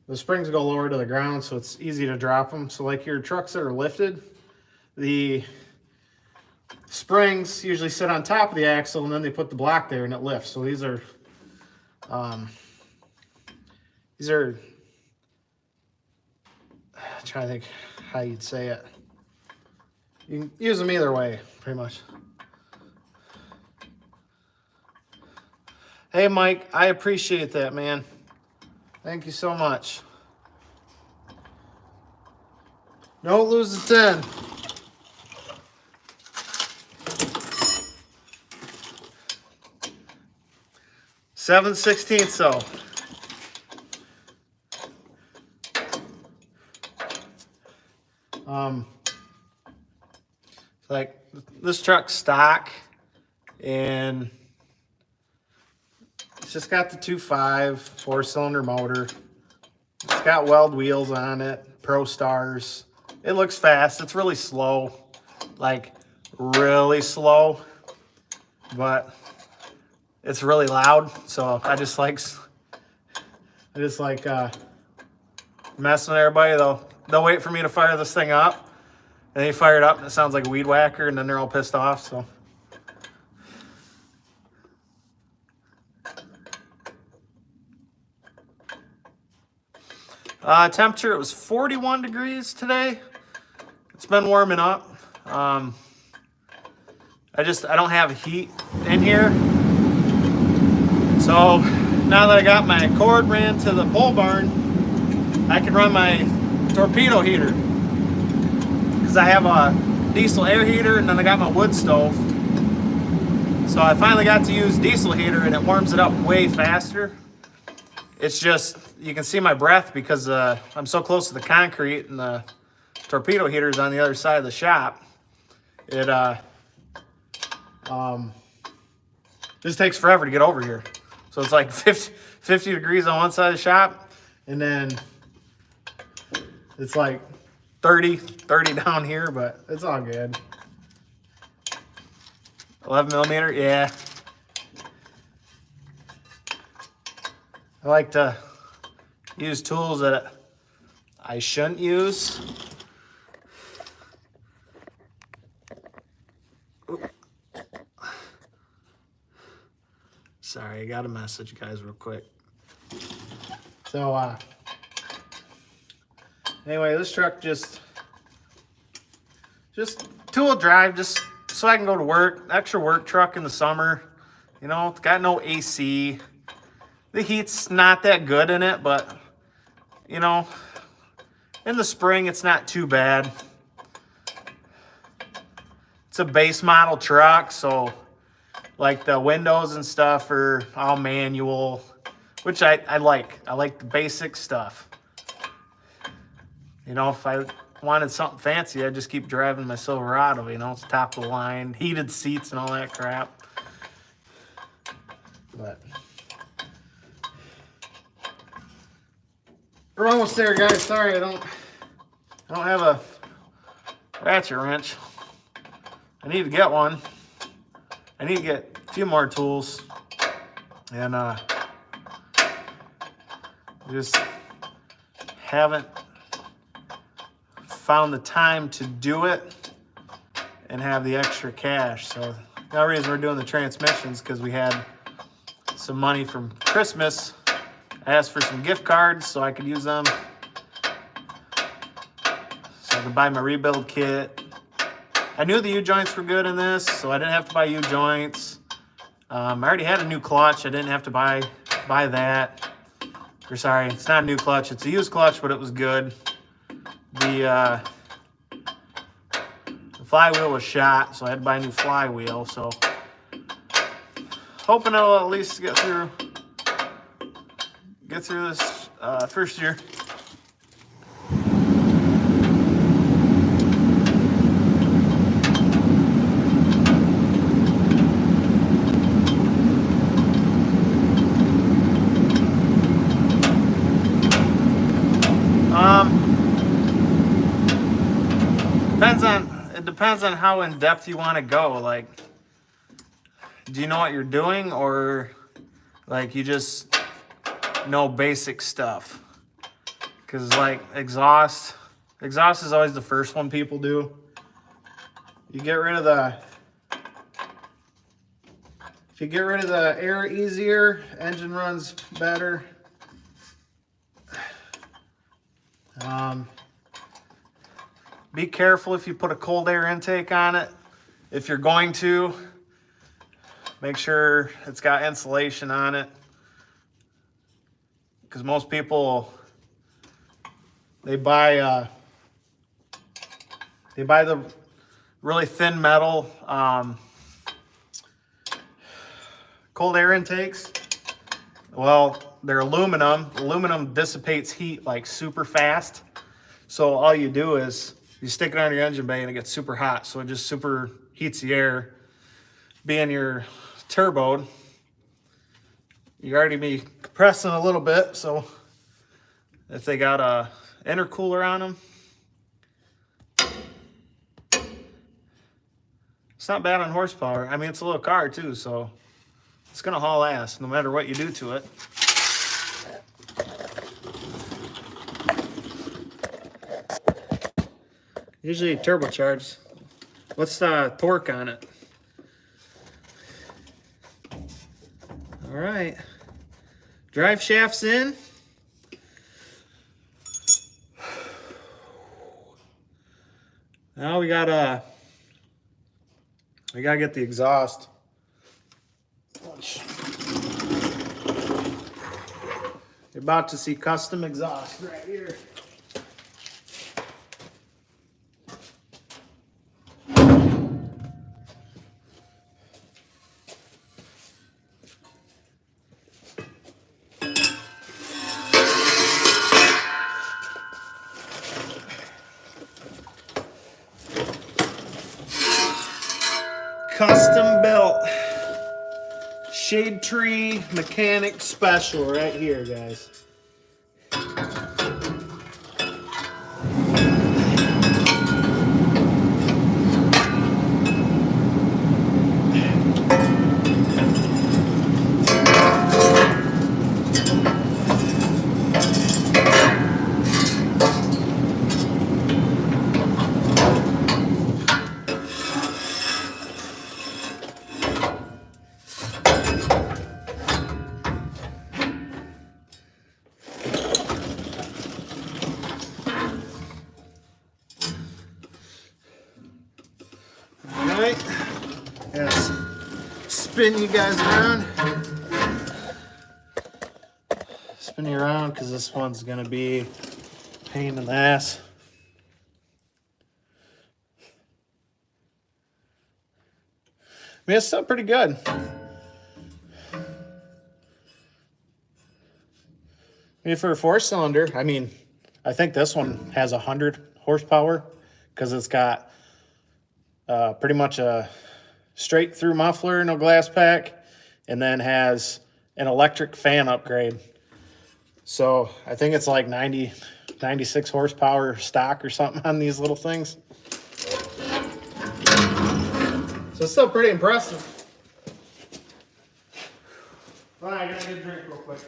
go lower to the ground, so it's easy to drop them. So like your trucks that are lifted, the springs usually sit on top of the axle, and then they put the block there and it lifts. So these are I'm trying to think how you'd say it. You can use them either way, pretty much. Hey, Mike, I appreciate that, man. Thank you so much. Don't lose the 10. Seven 16ths, so Like this truck's stock, and it's just got the 2.5 4-cylinder motor. It's got weld wheels on it, Pro Stars. It looks fast. It's really slow, like really slow, but it's really loud. So I just like messing with everybody. They'll wait for me to fire this thing up, and they fire it up, and it sounds like a weed whacker, and then they're all pissed off. So. Temperature, it was 41 degrees today. It's been warming up. I don't have heat in here. So now that I got my cord ran to the pole barn, I can run my torpedo heater. Because I have a diesel air heater, and then I got my wood stove. So I finally got to use diesel heater, and it warms it up way faster. It's just, you can see my breath because I'm so close to the concrete, and the torpedo heater's on the other side of the shop. It just takes forever to get over here. So it's like 50 degrees on one side of the shop, and then it's like 30 down here, but it's all good. 11 millimeter, yeah. I like to use tools that I shouldn't use. Sorry, I got a message, guys, real quick. So, anyway, this truck just two-wheel drive, just so I can go to work. Extra work truck in the summer. You know, it's got no AC. The heat's not that good in it, but, you know, in the spring, it's not too bad. It's a base model truck, so, like, the windows and stuff are all manual, which I like. I like the basic stuff. You know, if I wanted something fancy, I'd just keep driving my Silverado, you know, it's top of the line, heated seats and all that crap. But we're almost there, guys. Sorry, I don't have a ratchet wrench. I need to get one. I need to get a few more tools, and just haven't found the time to do it and have the extra cash. So the only reason we're doing the transmissions because we had some money from Christmas. I asked for some gift cards so I could use them. So I could buy my rebuild kit. I knew the U-joints were good in this, so I didn't have to buy U-joints. I already had a new clutch. I didn't have to buy that. Or sorry, it's not a new clutch. It's a used clutch, but it was good. The flywheel was shot, so I had to buy a new flywheel. So hoping it'll at least get through this first year. It depends on how in depth you want to go. Like, do you know what you're doing, or like you just know basic stuff? Because like exhaust is always the first one people do. You get rid of if you get rid of the air easier, engine runs better. Be careful if you put a cold air intake on it. If you're going to, make sure it's got insulation on it. Because most people, they buy the really thin metal cold air intakes. Well, they're aluminum. Aluminum dissipates heat like super fast. So all you do is You stick it on your engine bay and it gets super hot, so it just super heats the air. Being your turboed, you already be compressing a little bit, so if they got a intercooler on them, it's not bad on horsepower. I mean, it's a little car too, so it's gonna haul ass no matter what you do to it. Usually turbocharged. What's the torque on it? All right, drive shaft's in. Now we gotta get the exhaust. You're about to see custom exhaust right here. Custom built shade tree mechanic special right here, guys. Alright, yes. Spin you guys around. Spin you around because this one's gonna be a pain in the ass. I mean, it's still pretty good. I mean, for a 4-cylinder, I mean, I think this one has 100 horsepower because it's got pretty much a straight through muffler, no glass pack, and then has an electric fan upgrade. So I think it's like 96 horsepower stock or something on these little things. So it's still pretty impressive. All right, I gotta get a drink real quick.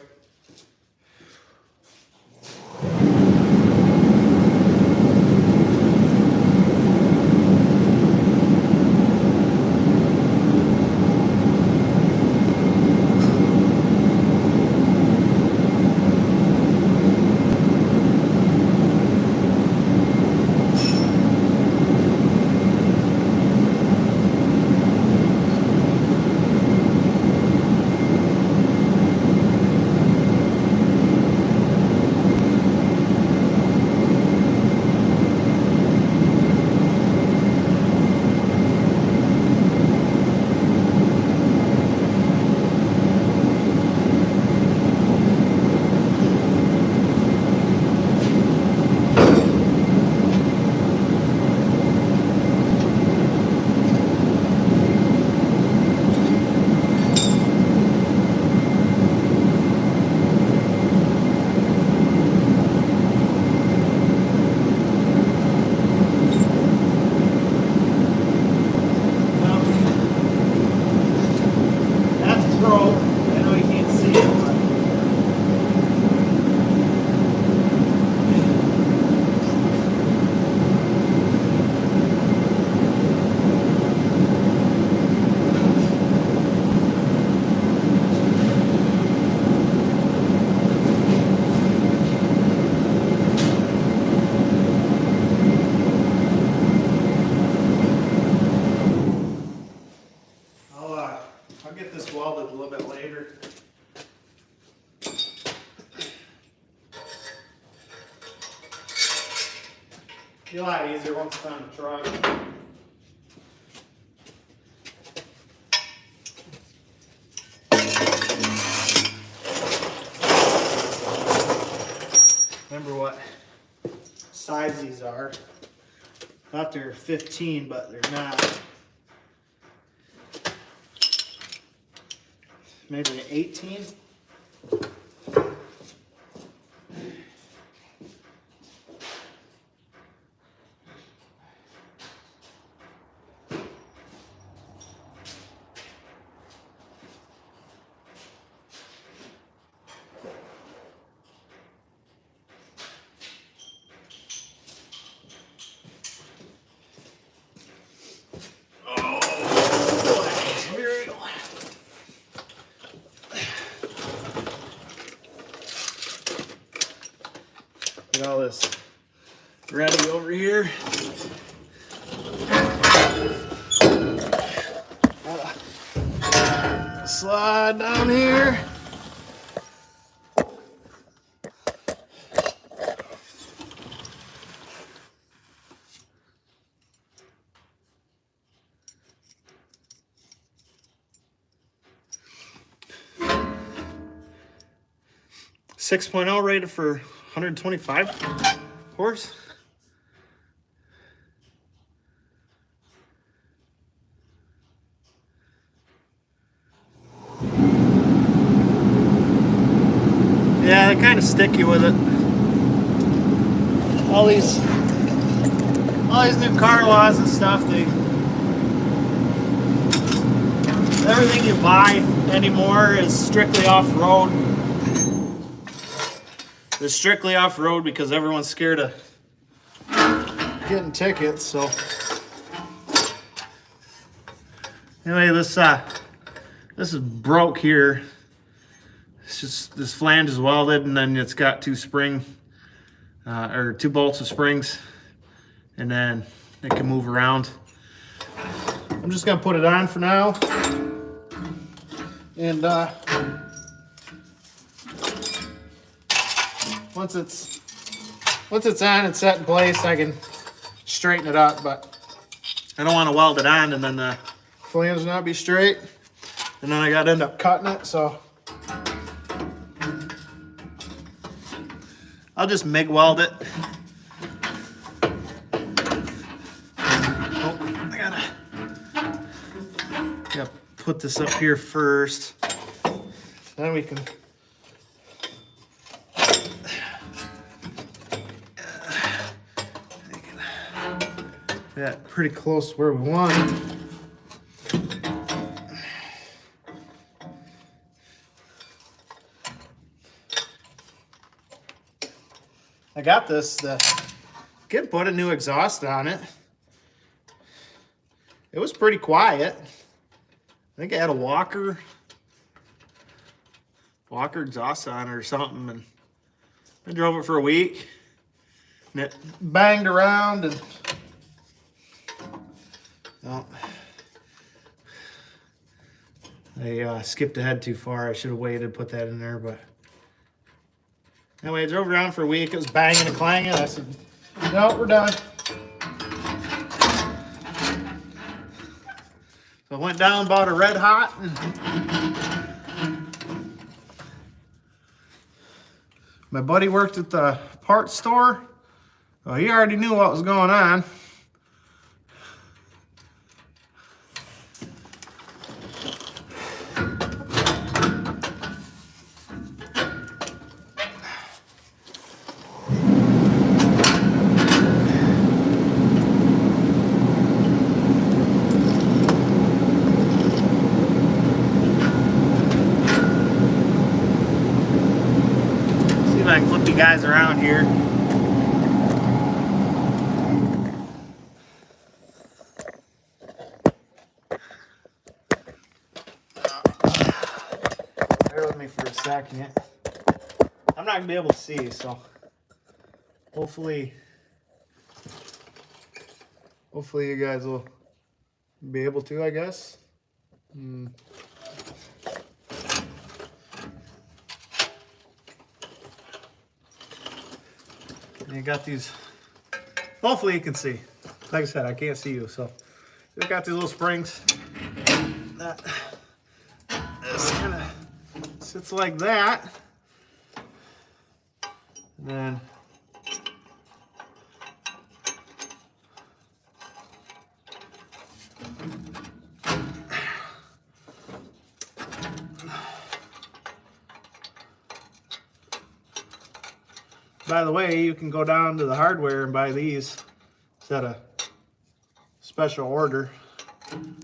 I'll get this welded a little bit later. Be a lot easier once it's on the truck. Remember what size these are. Thought they were 15, but they're not. Maybe 18. Get all this ready over here. Slide down here. Six point oh rated for 125 horse. Yeah, they're kind of sticky with it. All these new car laws and stuff, everything you buy anymore is strictly off-road. It's strictly off-road because everyone's scared of getting tickets. So anyway, this is broke here. It's just this flange is welded, and then it's got two bolts of springs, and then it can move around. I'm just gonna put it on for now, and once it's on and set in place, I can straighten it up. But I don't want to weld it on and then the flange not be straight, and then I got to end up cutting it. So I'll just MIG weld it. Oh, I gotta put this up here first. Then we can get pretty close to where we want it. I got this. Kid put a new exhaust on it. It was pretty quiet. I think it had a Walker exhaust on it or something, and I drove it for a week, and it banged around, and well, I skipped ahead too far. I should have waited to put that in there, but anyway, I drove around for a week. It was banging and clanging. I said, no, we're done. So I went down, bought a Red Hot, and my buddy worked at the parts store. Well, he already knew what was going on. I can flip you guys around here. Bear with me for a second. I'm not gonna be able to see, so hopefully you guys will be able to, I guess. You got these, hopefully you can see. Like I said, I can't see you, so you've got these little springs. This kind of sits like that. And then by the way, you can go down to the hardware and buy these instead of special order.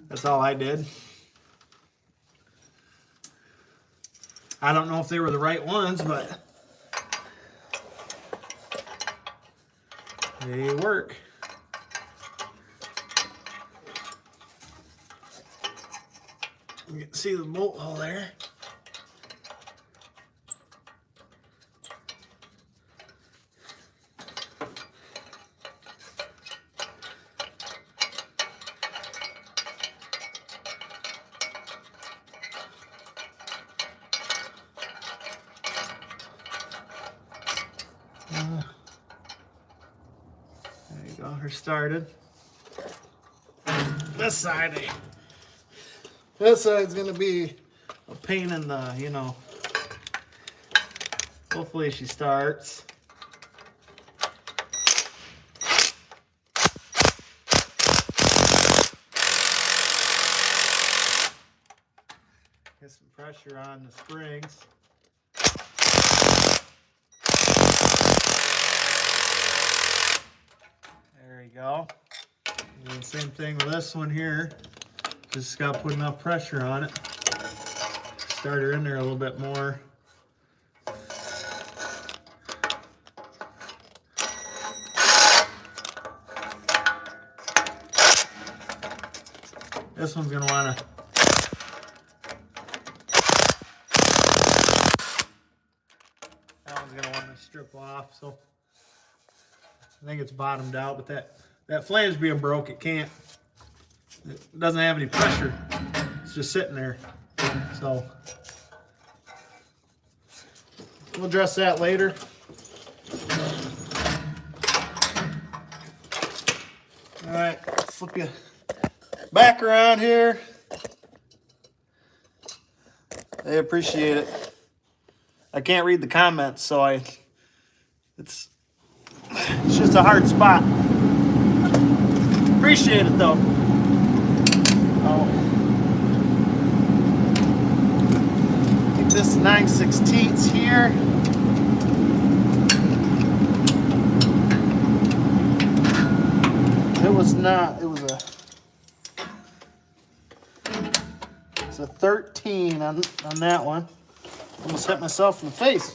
That's all I did. I don't know if they were the right ones, but they work. You can see the bolt hole there. There you go, her started. This side's gonna be a pain in the, you know. Hopefully she starts. Get some pressure on the springs. There you go. And the same thing with this one here. Just got to put enough pressure on it. Start her in there a little bit more. This one's going to want to. That one's going to want to strip off. So I think it's bottomed out, but that flange being broke, it doesn't have any pressure. It's just sitting there. So we'll address that later. All right, flip you back around here. They appreciate it. I can't read the comments, so it's just a hard spot. Appreciate it though. Oh. Take this 9/16 here. It was not, it's a 13 on that one. Almost hit myself in the face.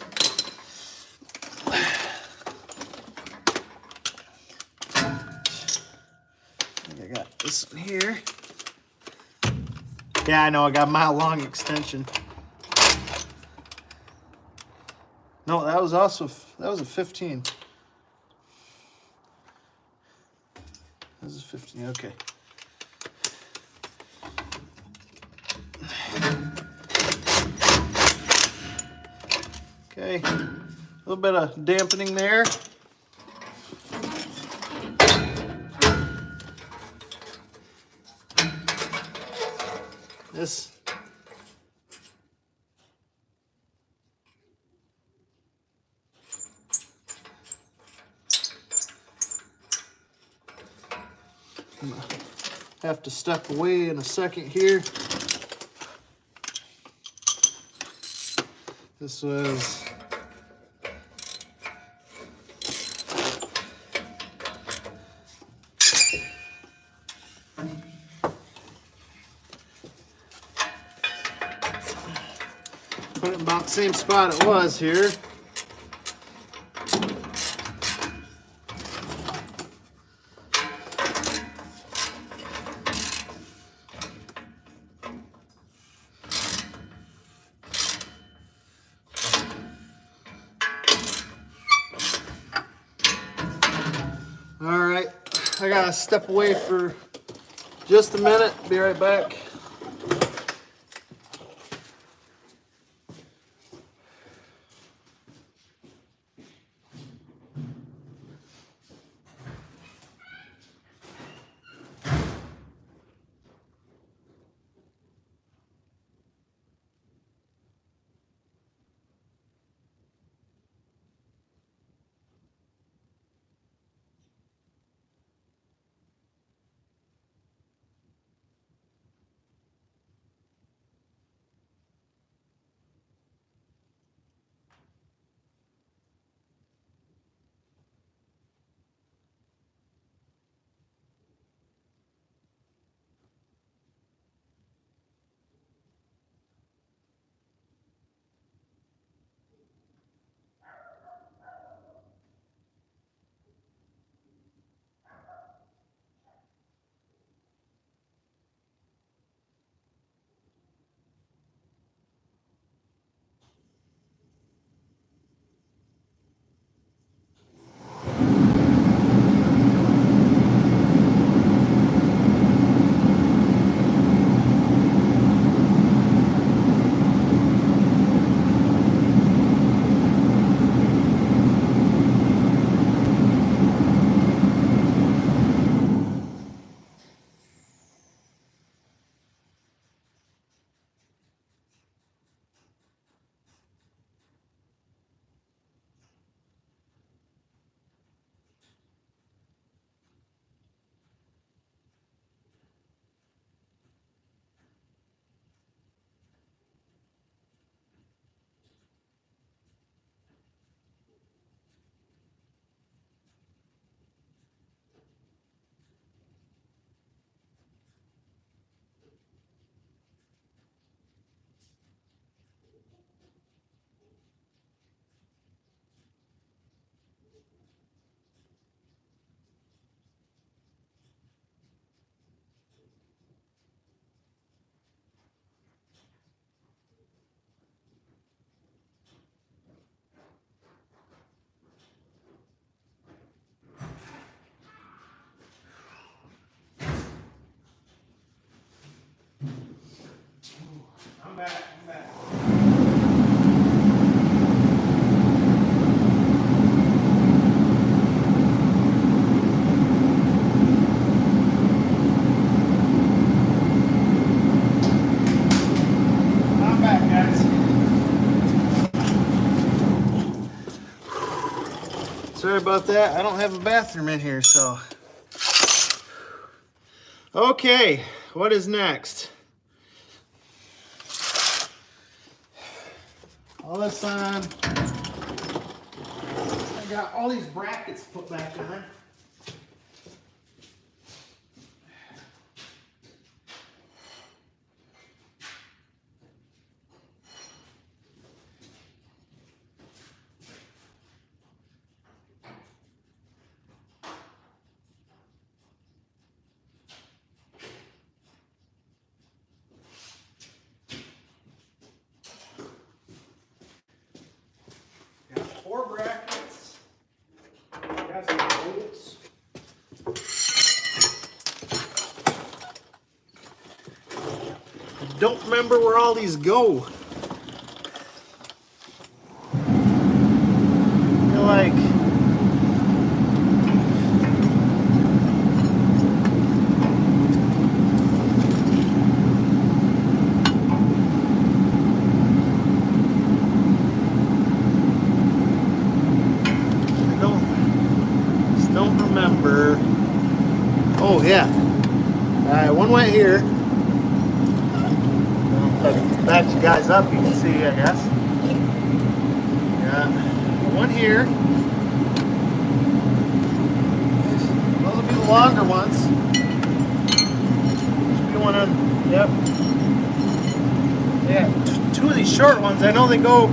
I got this one here. Yeah, I know, I got a mile long extension. No, that was a 15. This is 15, okay. Okay, a little bit of dampening there. This I'm gonna have to step away in a second here. This was put it in about the same spot it was here. All right, I gotta step away for just a minute. Be right back. I'm back. I'm back, guys. Sorry about that. I don't have a bathroom in here, so. Okay, what is next? All this on. I got all these brackets put back on. Got 4 brackets. Got some bolts. I don't remember where all these go. I feel like don't remember. Oh yeah. Alright, one went here. Back you guys up, you can see, I guess. Yeah. One here. Those will be the longer ones. Should be one on, yep. Yeah, 2 of these short ones, I know they go.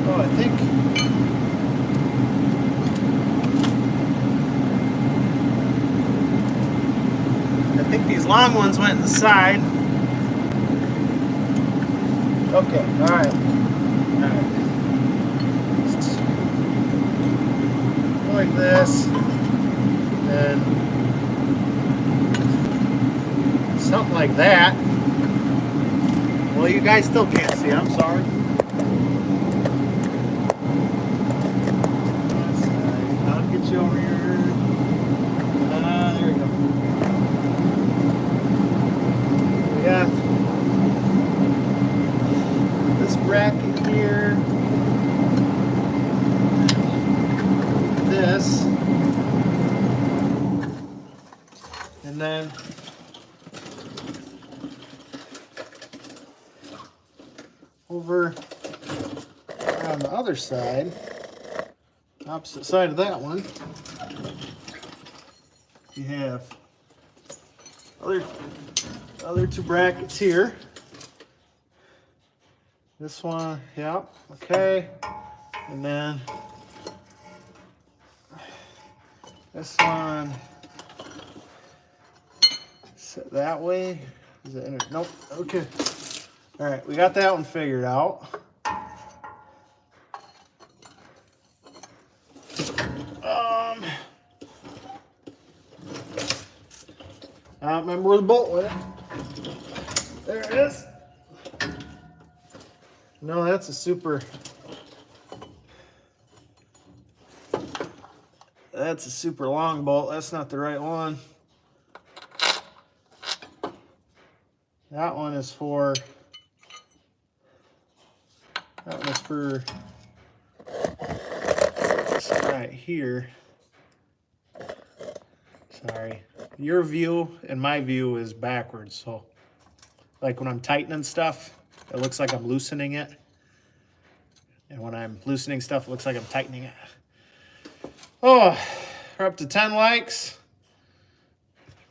Oh, I think these long ones went in the side. Okay, alright. Like this. And something like that. Well, you guys still can't see, I'm sorry. I'll get you over here. There we go. We got this bracket here. This. And then over on the other side, opposite side of that one, you have other 2 brackets here. This one, yep, okay. And then this one, set that way. Is it in it? Nope, okay. All right, we got that one figured out. I don't remember where the bolt went. There it is. No, that's a super long bolt. That's not the right one. That one is for right here. Sorry. Your view and my view is backwards. So like when I'm tightening stuff, it looks like I'm loosening it. And when I'm loosening stuff, it looks like I'm tightening it. Oh, we're up to 10 likes.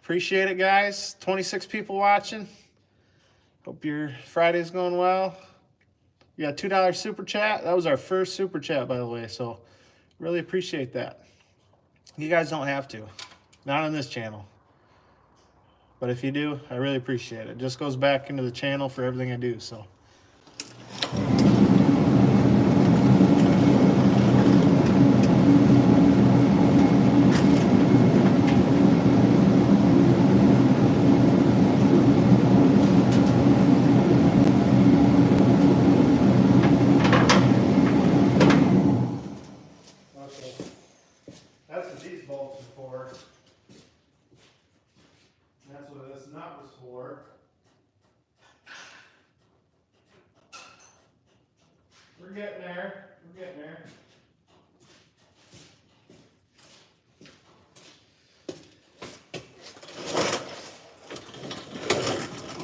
Appreciate it, guys. 26 people watching. Hope your Friday's going well. You got $2 super chat. That was our first super chat, by the way. So really appreciate that. You guys don't have to. Not on this channel. But if you do, I really appreciate it. It just goes back into the channel for everything I do. So. That's what these bolts are for. That's what this nut was for. We're getting there. We're getting there.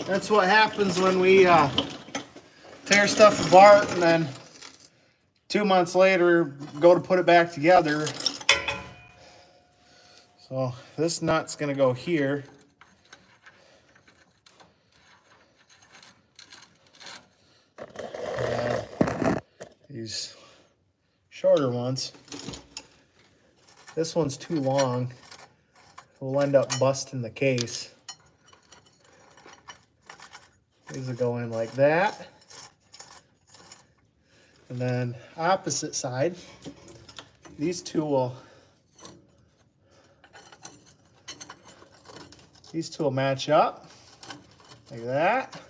That's what happens when we tear stuff apart and then 2 months later go to put it back together. So this nut's gonna go here. These shorter ones. This one's too long. We'll end up busting the case. These will go in like that. And then opposite side, these two will match up like that.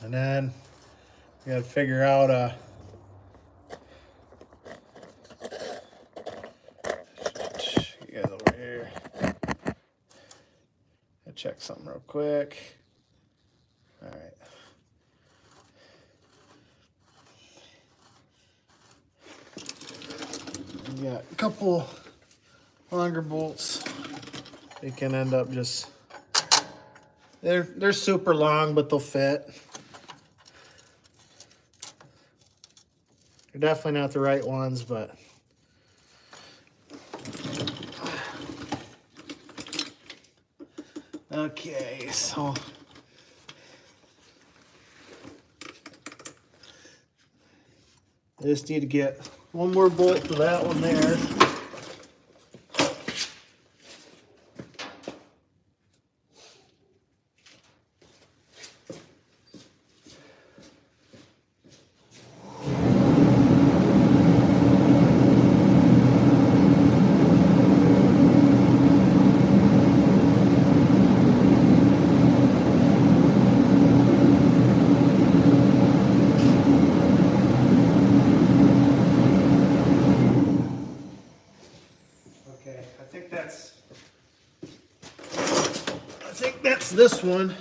And then we gotta figure out you guys over here. I'll check something real quick. All right. We got a couple longer bolts. They can end up just, they're super long, but they'll fit. They're definitely not the right ones, but okay, so I just need to get one more bolt for that one there. This one.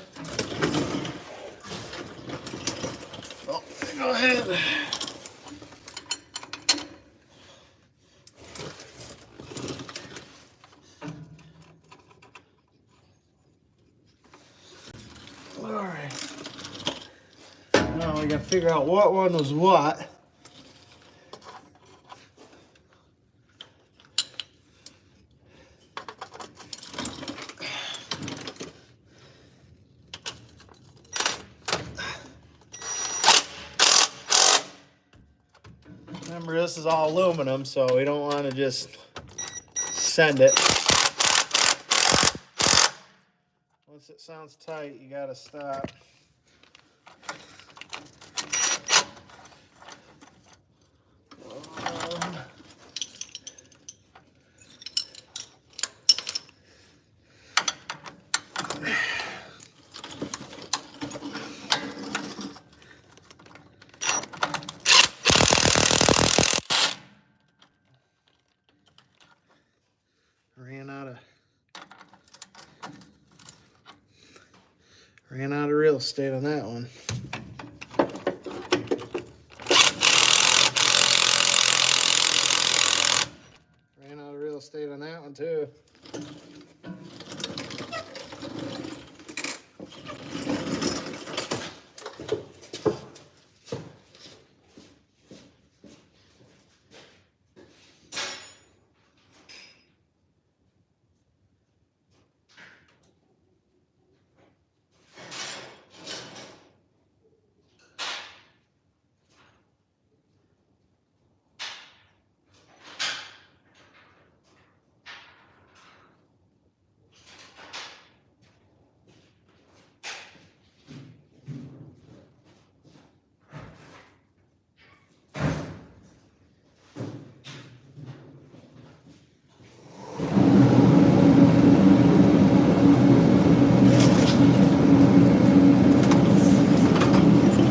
Oh, go ahead. All right. Now we gotta figure out what one was what. Remember, this is all aluminum, so we don't want to just send it. Once it sounds tight, you gotta stop. Ran out of real estate on that one. Ran out of real estate on that one too.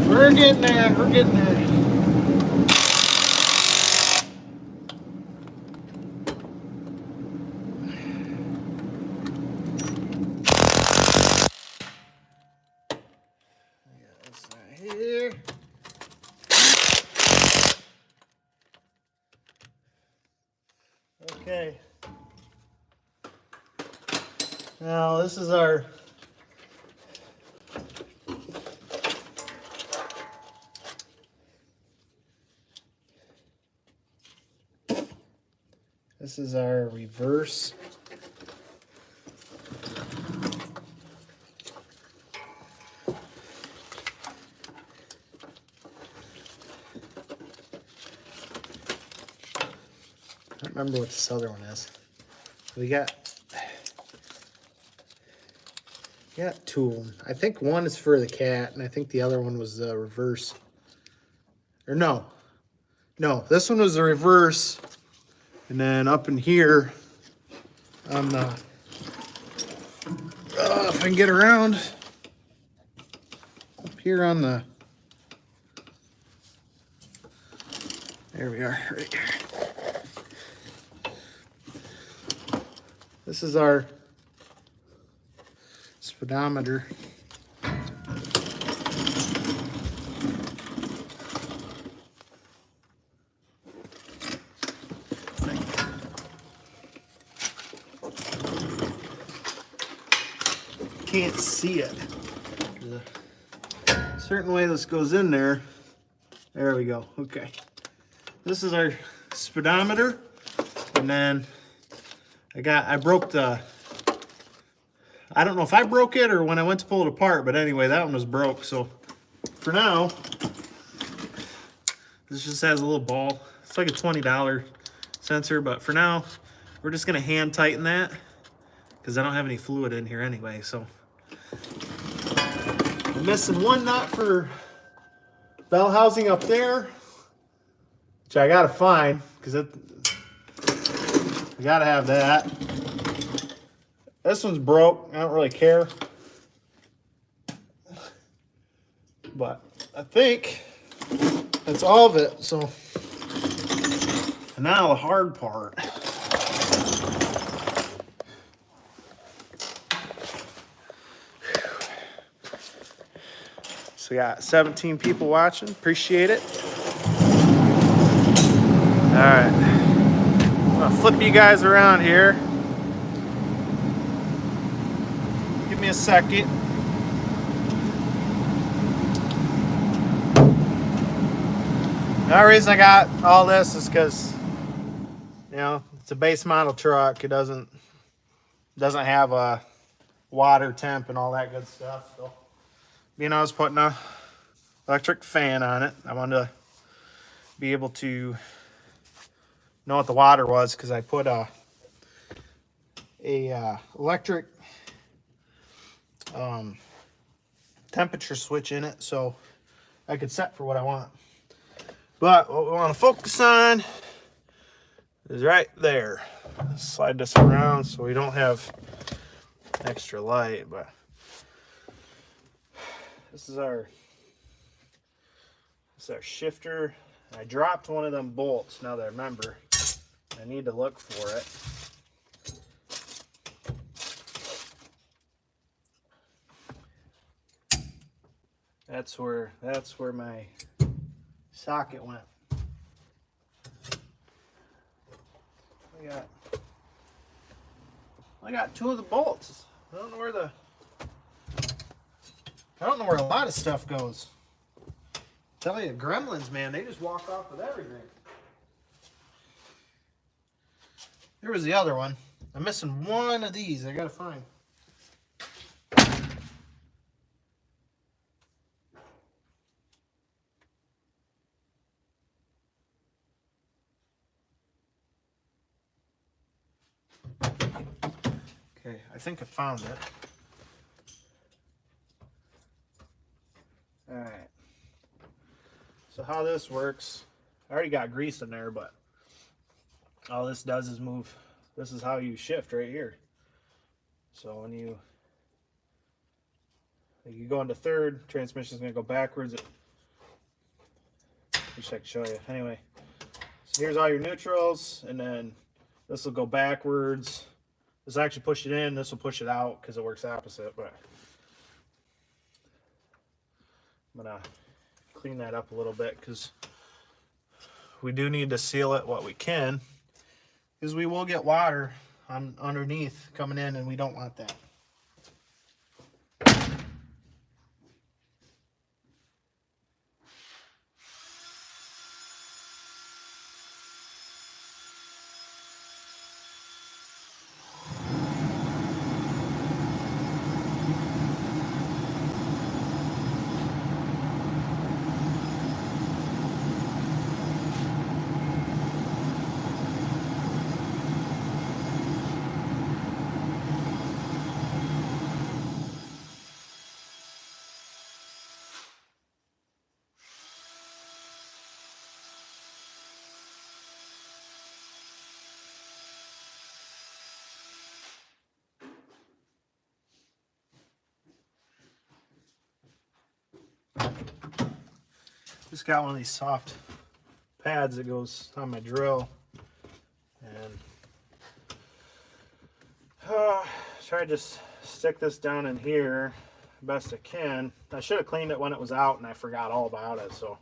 We're getting there. We're getting there. Okay. Now this is our reverse. I don't remember what this other one is. We got two of them. I think one is for the cat, and I think the other one was the reverse. Or no, this one was the reverse, and then up in here on the if I can get around up here on the, there we are, right here. This is our speedometer. Can't see it. There's a certain way this goes in there. There we go. Okay. This is our speedometer, and then I broke the, I don't know if I broke it or when I went to pull it apart, but anyway, that one was broke. So for now, this just has a little ball. It's like a $20 sensor, but for now, we're just gonna hand tighten that because I don't have any fluid in here anyway. So I'm missing one nut for bell housing up there, which I gotta find because I gotta have that. This one's broke. I don't really care, but I think that's all of it. So and now the hard part. So we got 17 people watching. Appreciate it. All right. I'm gonna flip you guys around here. Give me a second. The only reason I got all this is because, you know, it's a base model truck. It doesn't have a water temp and all that good stuff. So, you know, I was putting a electric fan on it. I wanted to be able to know what the water was because I put a electric temperature switch in it, so I could set for what I want. But what we want to focus on is right there. Slide this around so we don't have extra light, but this is our shifter. I dropped one of them bolts now that I remember. I need to look for it. That's where my socket went. I got two of the bolts. I don't know where a lot of stuff goes. Tell you, gremlins, man, they just walk off with everything. There was the other one. I'm missing one of these. I gotta find. Okay, I think I found it. All right. So how this works, I already got grease in there, but all this does is move. This is how you shift right here. So when you go into third, transmission is going to go backwards. Wish I could show you. Anyway, so here's all your neutrals, and then this will go backwards. This will actually push it in. This will push it out because it works opposite. But I'm gonna clean that up a little bit because we do need to seal it what we can. because we will get water on underneath coming in, and we don't want that. Just got one of these soft pads that goes on my drill, and try to just stick this down in here best I can. I should have cleaned it when it was out, and I forgot all about it. So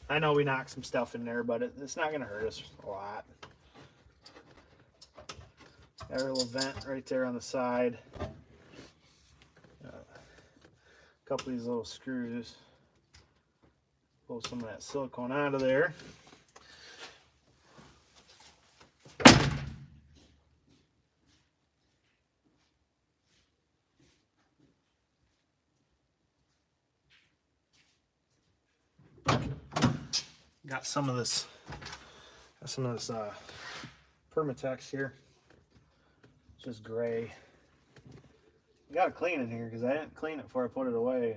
I know we knocked some stuff in there, but it's not going to hurt us a lot. Got our little vent right there on the side. A couple of these little screws. Pull some of that silicone out of there. Got some of this Permatex here. It's just gray. You gotta clean it here because I didn't clean it before I put it away.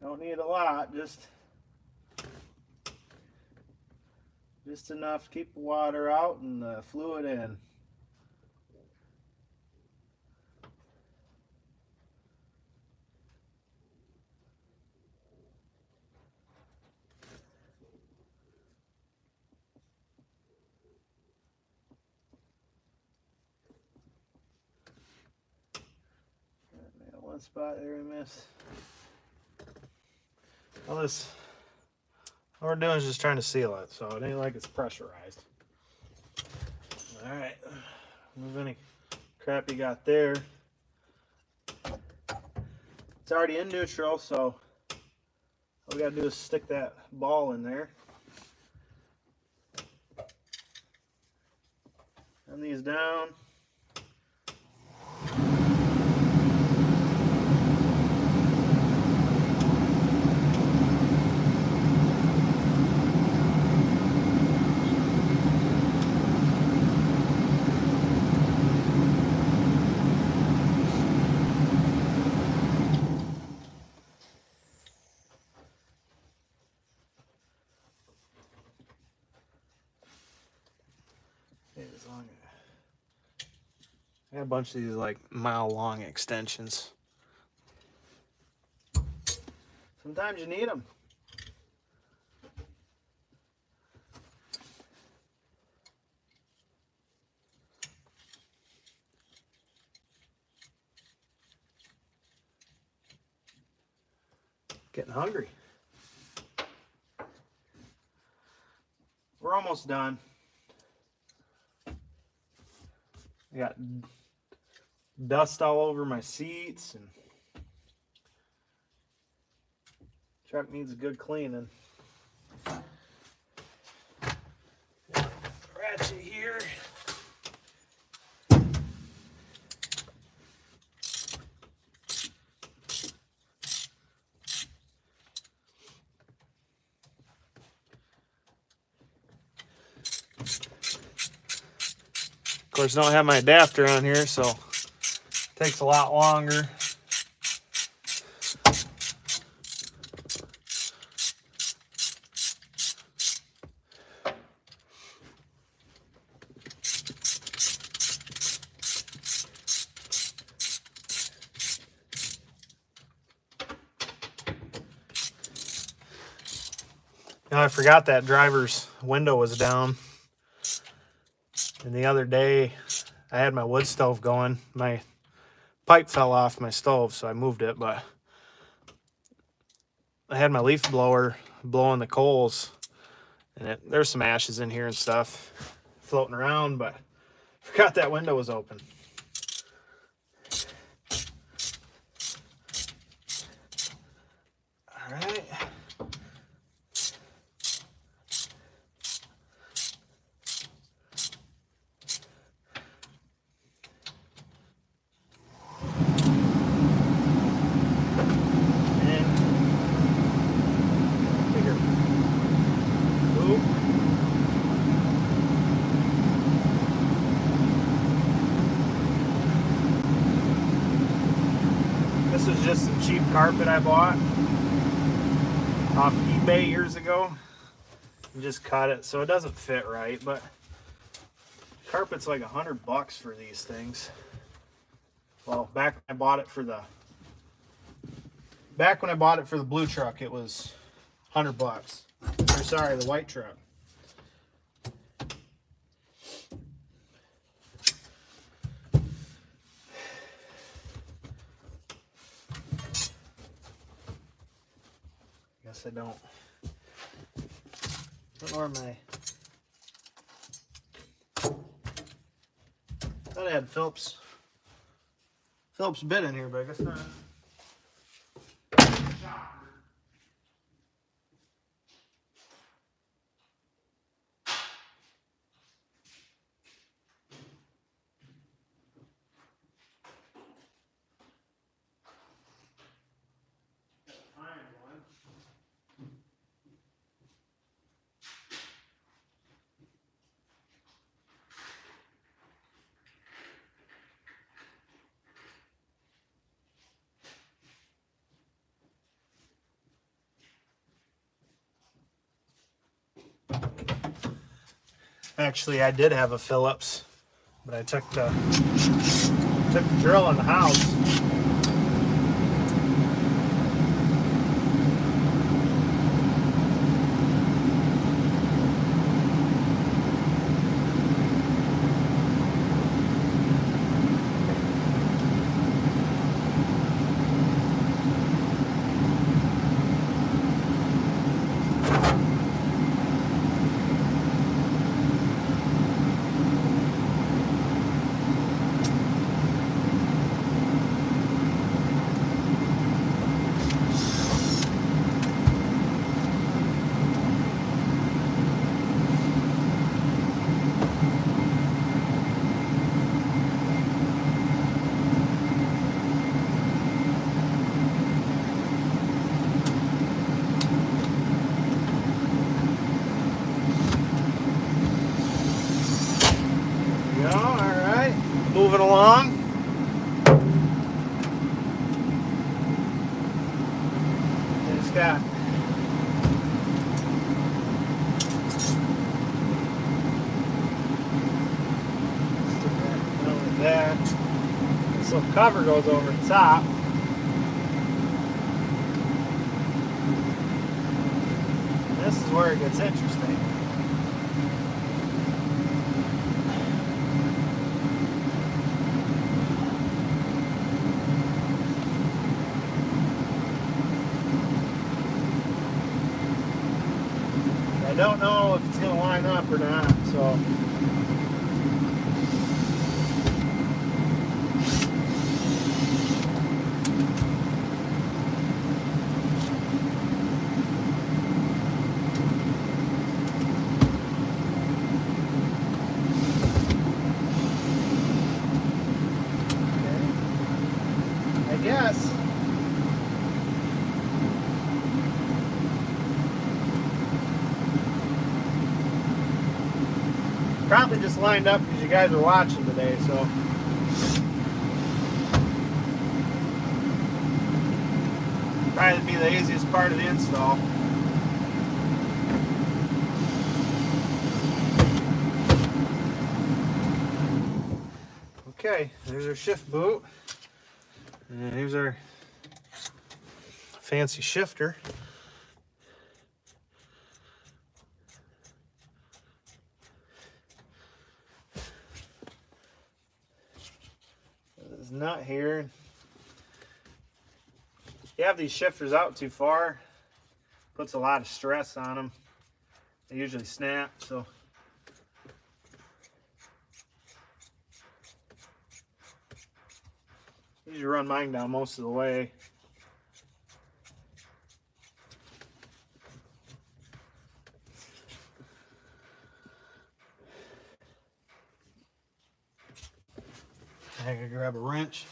Don't need a lot, just enough to keep the water out and the fluid in. One spot there we missed. Well, all we're doing is just trying to seal it, so it ain't like it's pressurized. All right, move any crap you got there. It's already in neutral, so all we gotta do is stick that ball in there. Run these down. I got a bunch of these like mile-long extensions. Sometimes you need them. Getting hungry. We're almost done. I got dust all over my seats, and truck needs a good cleaning. Ratchet here. Of course, I don't have my adapter on here, so it takes a lot longer. Now I forgot that driver's window was down. And the other day, I had my wood stove going. My pipe fell off my stove, so I moved it. But I had my leaf blower blowing the coals. And there's some ashes in here and stuff floating around, but I forgot that window was open. All right. This is just some cheap carpet I bought off eBay years ago. And just cut it so it doesn't fit right, but carpet's like $100 for these things. Well, back when I bought it for the blue truck, it was $100. Or sorry, the white truck. I don't know where my... thought I had Phillips bit in here, but I guess not. Actually, I did have a Phillips, but I took the drill in the house. Moving along. Just got like that. This little cover goes over the top. This is where it gets interesting. I don't know if it's going to line up or not, so. Okay. I guess. Probably just lined up because you guys are watching today, so. Probably be the easiest part of the install. Okay, there's our shift boot. And here's our fancy shifter. this nut here. You have these shifters out too far, puts a lot of stress on them. They usually snap, so. Usually run mine down most of the way. I gotta grab a wrench.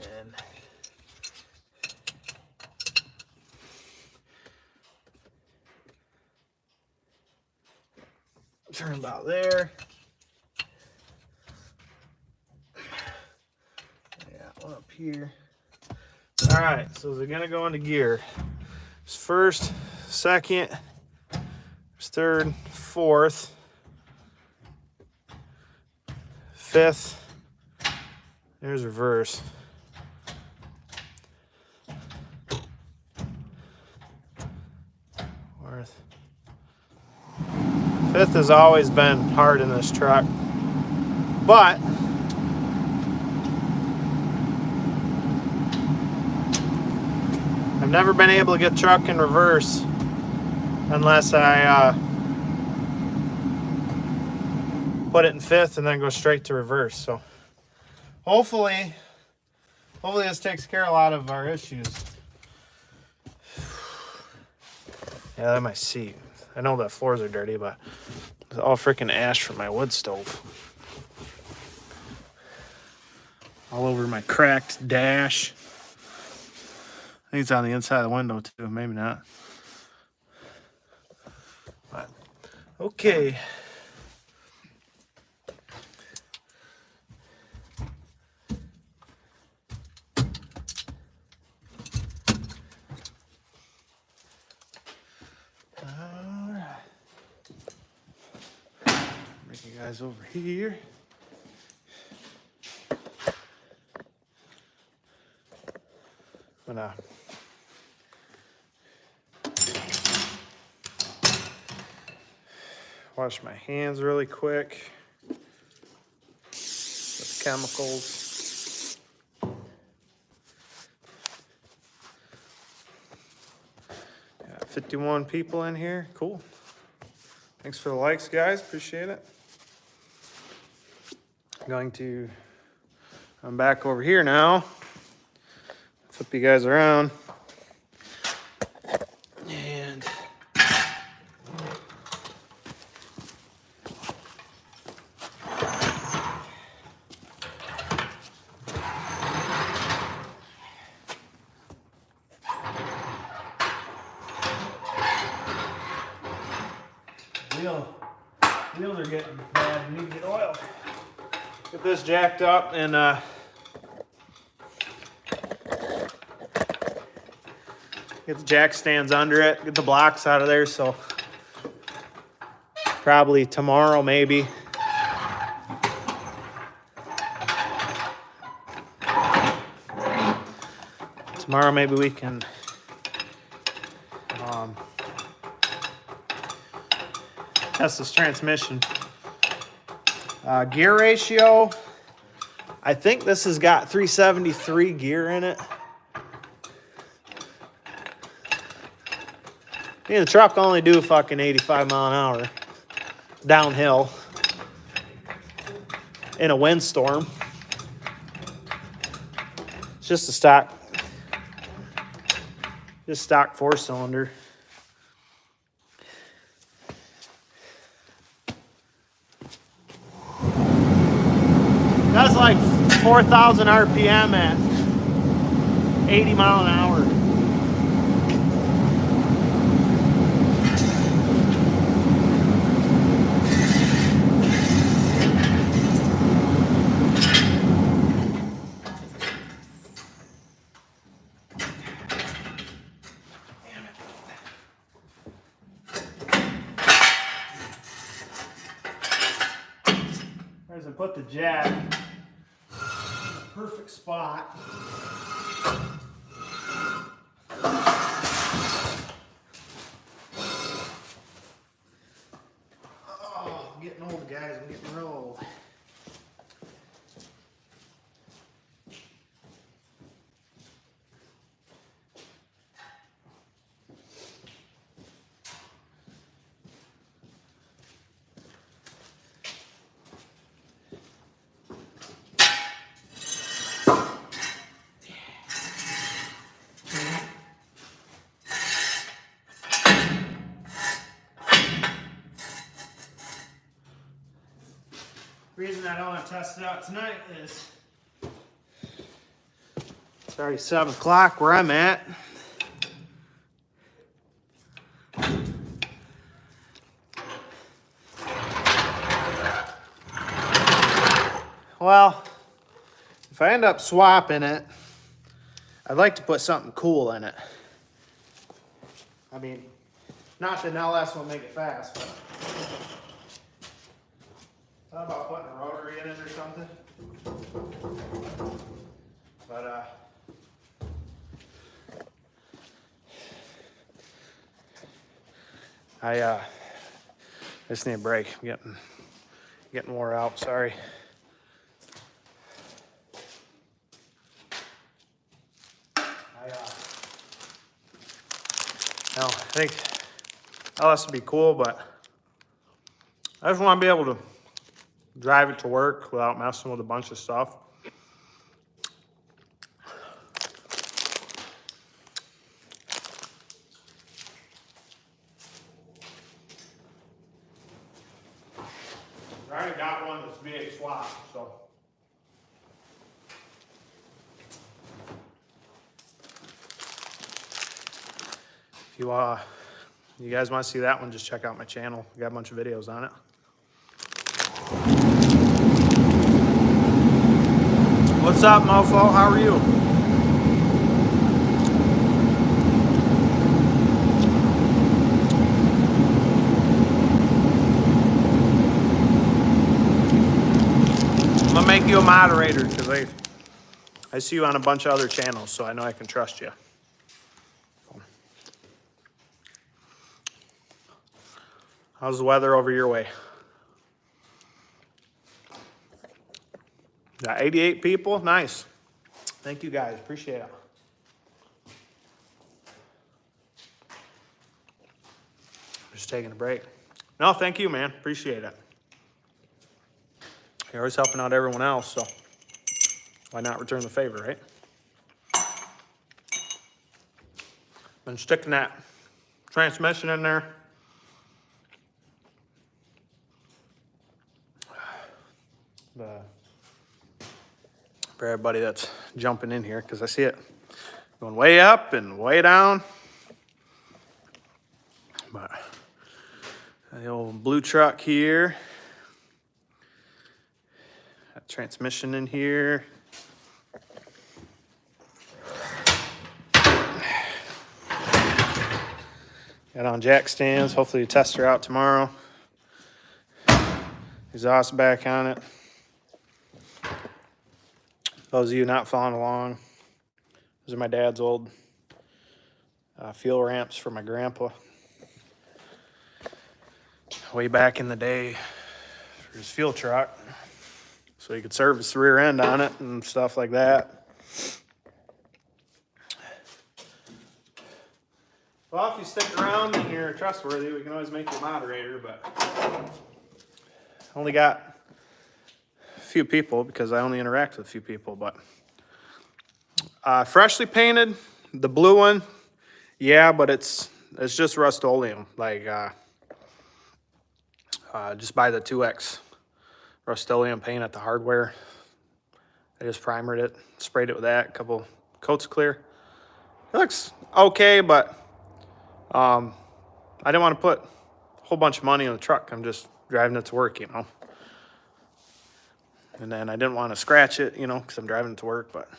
And turn about there. One up here. All right, so they're gonna go into gear. There's first, second, third, fourth, fifth. There's reverse. Fourth. Fifth has always been hard in this truck, but I've never been able to get truck in reverse unless I put it in fifth and then go straight to reverse. So hopefully this takes care of a lot of our issues. Yeah, that's my seat. I know that floors are dirty, but it's all freaking ash from my wood stove. All over my cracked dash. I think it's on the inside of the window too, maybe not. But, okay. Alright. Bring you guys over here. I'm gonna wash my hands really quick with chemicals. Got 51 people in here. Cool. Thanks for the likes, guys. Appreciate it. I'm back over here now. Flip you guys around. And wheels are getting bad. We need to get oil. Get this jacked up and get the jack stands under it. Get the blocks out of there. So probably tomorrow, maybe. Tomorrow, maybe we can test this transmission. Gear ratio, I think this has got 373 gear in it. The truck only do fucking 85 mile an hour downhill in a windstorm. It's just a stock 4-cylinder. That's like 4,000 RPM at 80 mile an hour. There's I put the jack. perfect spot. Oh, I'm getting old, guys. I'm getting real old. The reason I don't want to test it out tonight is it's already 7 o'clock where I'm at. Well, if I end up swapping it, I'd like to put something cool in it. I mean, not that an LS will make it fast, but thought about putting a rotary in it or something. But I just need a break. I'm getting wore out. Sorry. I think LS would be cool, but I just want to be able to drive it to work without messing with a bunch of stuff. I already got one that's V8 swap, so. If you guys want to see that one, just check out my channel. I got a bunch of videos on it. What's up, mofo? How are you? I'm gonna make you a moderator because I see you on a bunch of other channels, so I know I can trust you. How's the weather over your way? Got 88 people? Nice. Thank you guys. Appreciate it. Just taking a break. No, thank you, man. Appreciate it. You're always helping out everyone else, so why not return the favor, right? Been sticking that transmission in there. For everybody that's jumping in here, because I see it going way up and way down. But the old blue truck here. Got transmission in here. Got on jack stands. Hopefully test her out tomorrow. Exhaust back on it. Those of you not following along, those are my dad's old fuel ramps for my grandpa. Way back in the day for his fuel truck. So he could service the rear end on it and stuff like that. Well, if you stick around and you're trustworthy, we can always make you a moderator, but I only got few people because I only interact with a few people, but freshly painted, the blue one, yeah, but it's just Rust-Oleum, like just buy the 2X Rust-Oleum paint at the hardware. I just primered it, sprayed it with that, a couple coats of clear. It looks okay, but I didn't want to put a whole bunch of money on the truck. I'm just driving it to work, you know. And then I didn't want to scratch it, you know, because I'm driving to work, but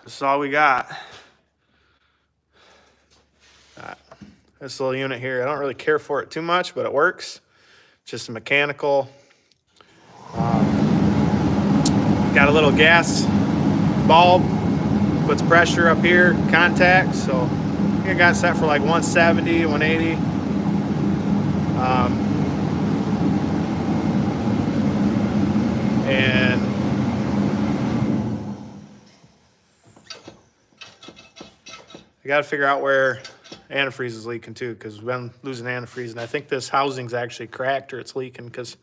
this is all we got. This little unit here, I don't really care for it too much, but it works. Just a mechanical got a little gas bulb, puts pressure up here, contact. So I think I got set for like 170, 180. And I got to figure out where antifreeze is leaking too, because we've been losing antifreeze, and I think this housing's actually cracked or it's leaking, because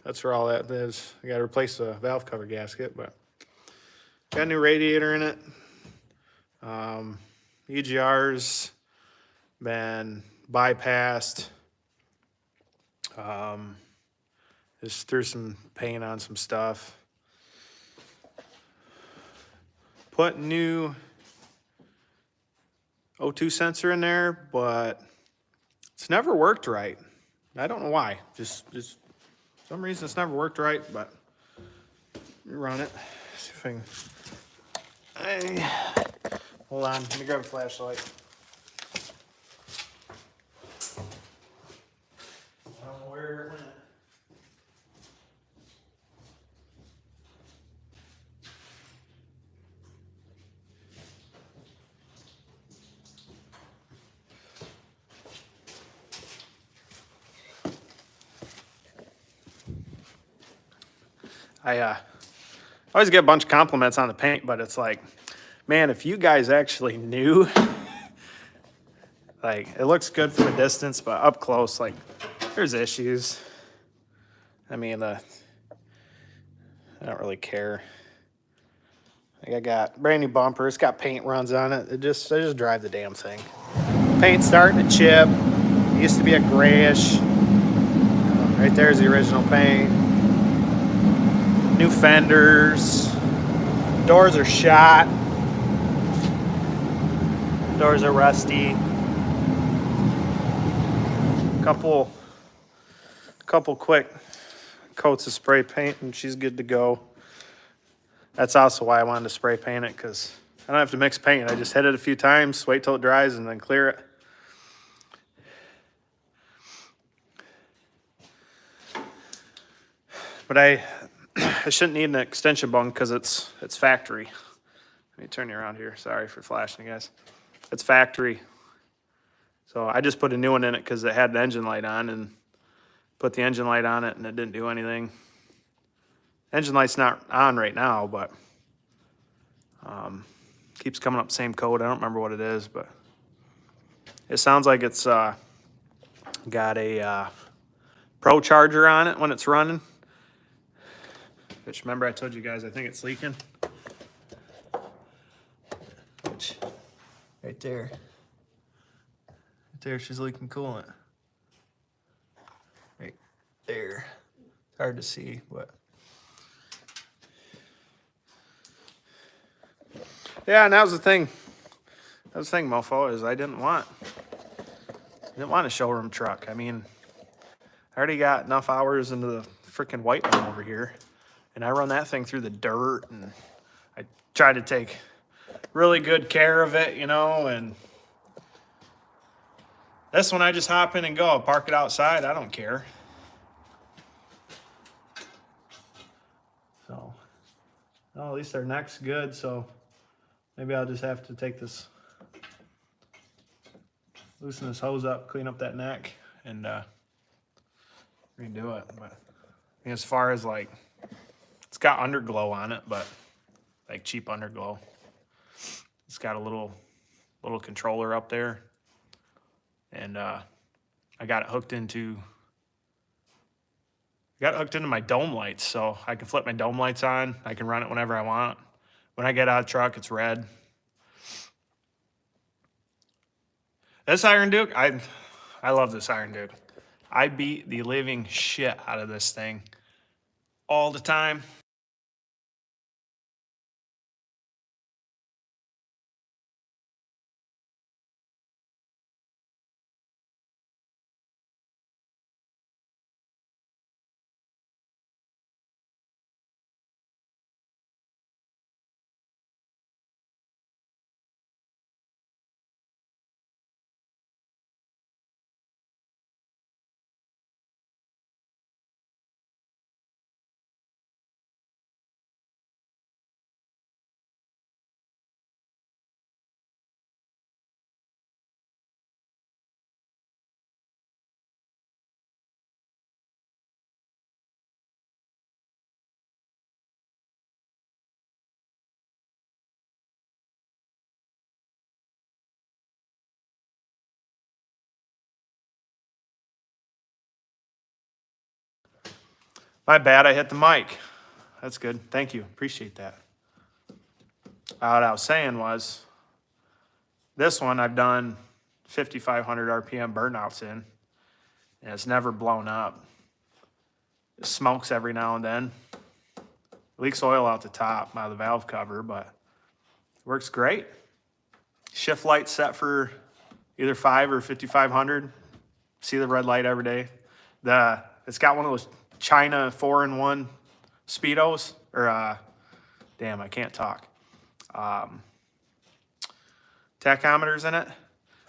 that's where all that is. I got to replace the valve cover gasket, but got a new radiator in it. EGR's been bypassed. Just threw some paint on some stuff. Put new O2 sensor in there, but it's never worked right. I don't know why. Just some reason it's never worked right, but run it. See if I can. Hold on, let me grab a flashlight. I don't know where it went. I always get a bunch of compliments on the paint, but it's like, man, if you guys actually knew, like, it looks good from a distance, but up close, like, there's issues. I mean, I don't really care. Like, I got brand new bumper. It's got paint runs on it. I just drive the damn thing. Paint's starting to chip. It used to be a grayish. Right there's the original paint. New fenders. Doors are shot. Doors are rusty. Couple quick coats of spray paint and she's good to go. That's also why I wanted to spray paint it, because I don't have to mix paint. I just hit it a few times, wait till it dries, and then clear it. But I shouldn't need an extension bung because it's factory. Let me turn you around here. Sorry for flashing, guys. It's factory. So I just put a new one in it because it had the engine light on, and put the engine light on it and it didn't do anything. Engine light's not on right now, but keeps coming up same code. I don't remember what it is, but it sounds like it's got a Pro charger on it when it's running. Which, remember I told you guys I think it's leaking. Which, right there. Right there, she's leaking coolant. Right there. It's hard to see, but. Yeah, and that was the thing. That was the thing, mofo, is I didn't want a showroom truck. I mean, I already got enough hours into the freaking white one over here. And I run that thing through the dirt, and I try to take really good care of it, you know, and this one I just hop in and go. Park it outside, I don't care. So, well, at least their neck's good, so maybe I'll just have to take this, loosen this hose up, clean up that neck, and redo it. But as far as like, it's got underglow on it, but like cheap underglow. It's got a little controller up there, and I got it hooked into my dome lights, so I can flip my dome lights on. I can run it whenever I want. When I get out of the truck, it's red. This Iron Duke, I love this Iron Duke. I beat the living shit out of this thing all the time. My bad, I hit the mic. That's good. Thank you. Appreciate that. What I was saying was, this one I've done 5,500 RPM burnouts in, and it's never blown up. It smokes every now and then. Leaks oil out the top out of the valve cover, but it works great. Shift light set for either 5 or 5,500. See the red light every day. It's got one of those China 4-in-1 speedos, or damn, I can't talk. Tachometers in it.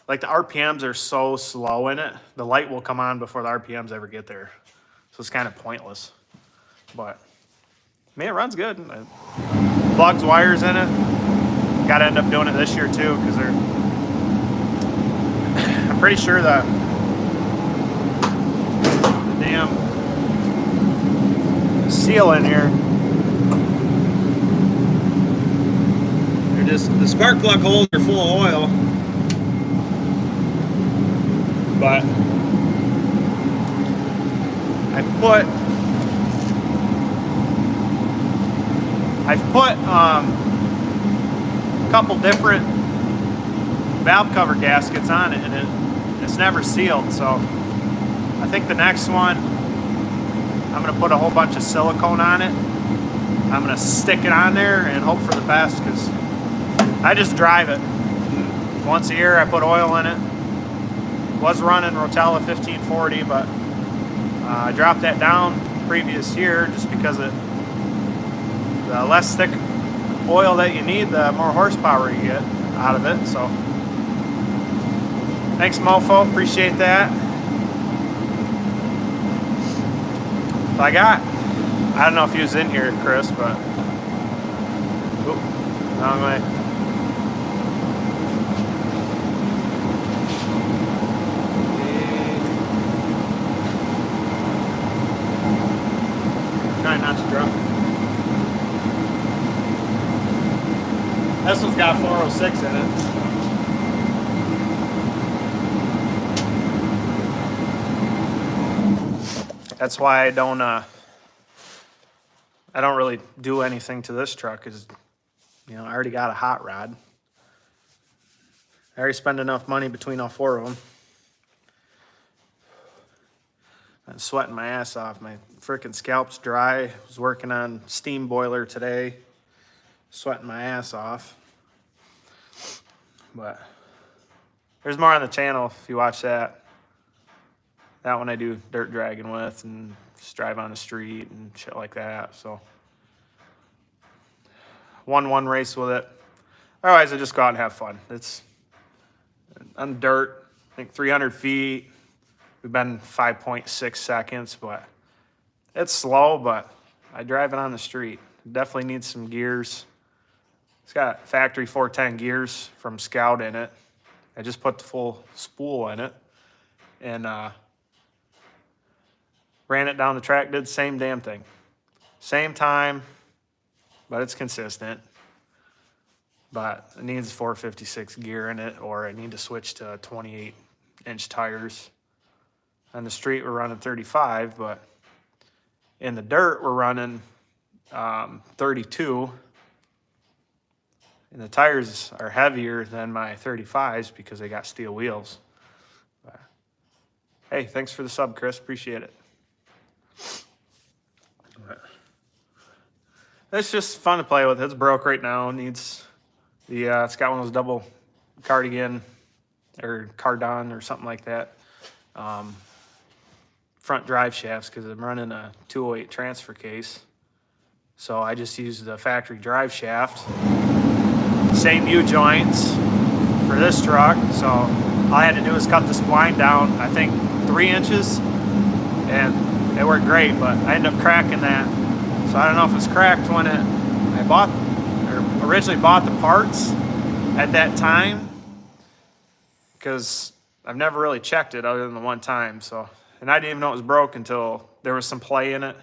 Like the RPMs are so slow in it, the light will come on before the RPMs ever get there. So it's kind of pointless. But man, it runs good. It plugs wires in it. Got to end up doing it this year too, because I'm pretty sure the damn seal in here, the spark plug holes are full of oil, but I've put a couple different valve cover gaskets on it, and it's never sealed. So I think the next one, I'm gonna put a whole bunch of silicone on it. I'm gonna stick it on there and hope for the best, because I just drive it. Once a year I put oil in it. Was running Rotella 1540, but I dropped that down previous year just because the less thick oil that you need, the more horsepower you get out of it. So thanks, Mofo, appreciate that. So I don't know if he was in here, Chris, but wrong way. Try not to drop. This one's got 406 in it. That's why I don't really do anything to this truck, because I already got a hot rod. I already spent enough money between all 4 of them. I'm sweating my ass off. My frickin' scalp's dry. I was working on steam boiler today. Sweating my ass off. But there's more on the channel if you watch that. That one I do dirt dragging with and just drive on the street and shit like that. So one race with it. Otherwise, I just go out and have fun. It's on dirt, I think 300 feet. We've been 5.6 seconds, but it's slow, but I drive it on the street. It definitely needs some gears. It's got factory 410 gears from Scout in it. I just put the full spool in it and ran it down the track, did the same damn thing. Same time, but it's consistent. But it needs 456 gear in it, or I need to switch to 28-inch tires. On the street, we're running 35, but in the dirt, we're running 32. And the tires are heavier than my 35s because they got steel wheels. But, hey, thanks for the sub, Chris. Appreciate it. But it's just fun to play with. It's broke right now. It needs it's got one of those double cardigan or cardon or something like that. Front drive shafts, because I'm running a 208 transfer case. So I just used the factory drive shaft. Same U-joints for this truck. So all I had to do was cut the spline down, I think 3 inches, and it worked great, but I ended up cracking that. So I don't know if it's cracked when I originally bought the parts at that time, because I've never really checked it other than the one time. So, and I didn't even know it was broke until there was some play in it.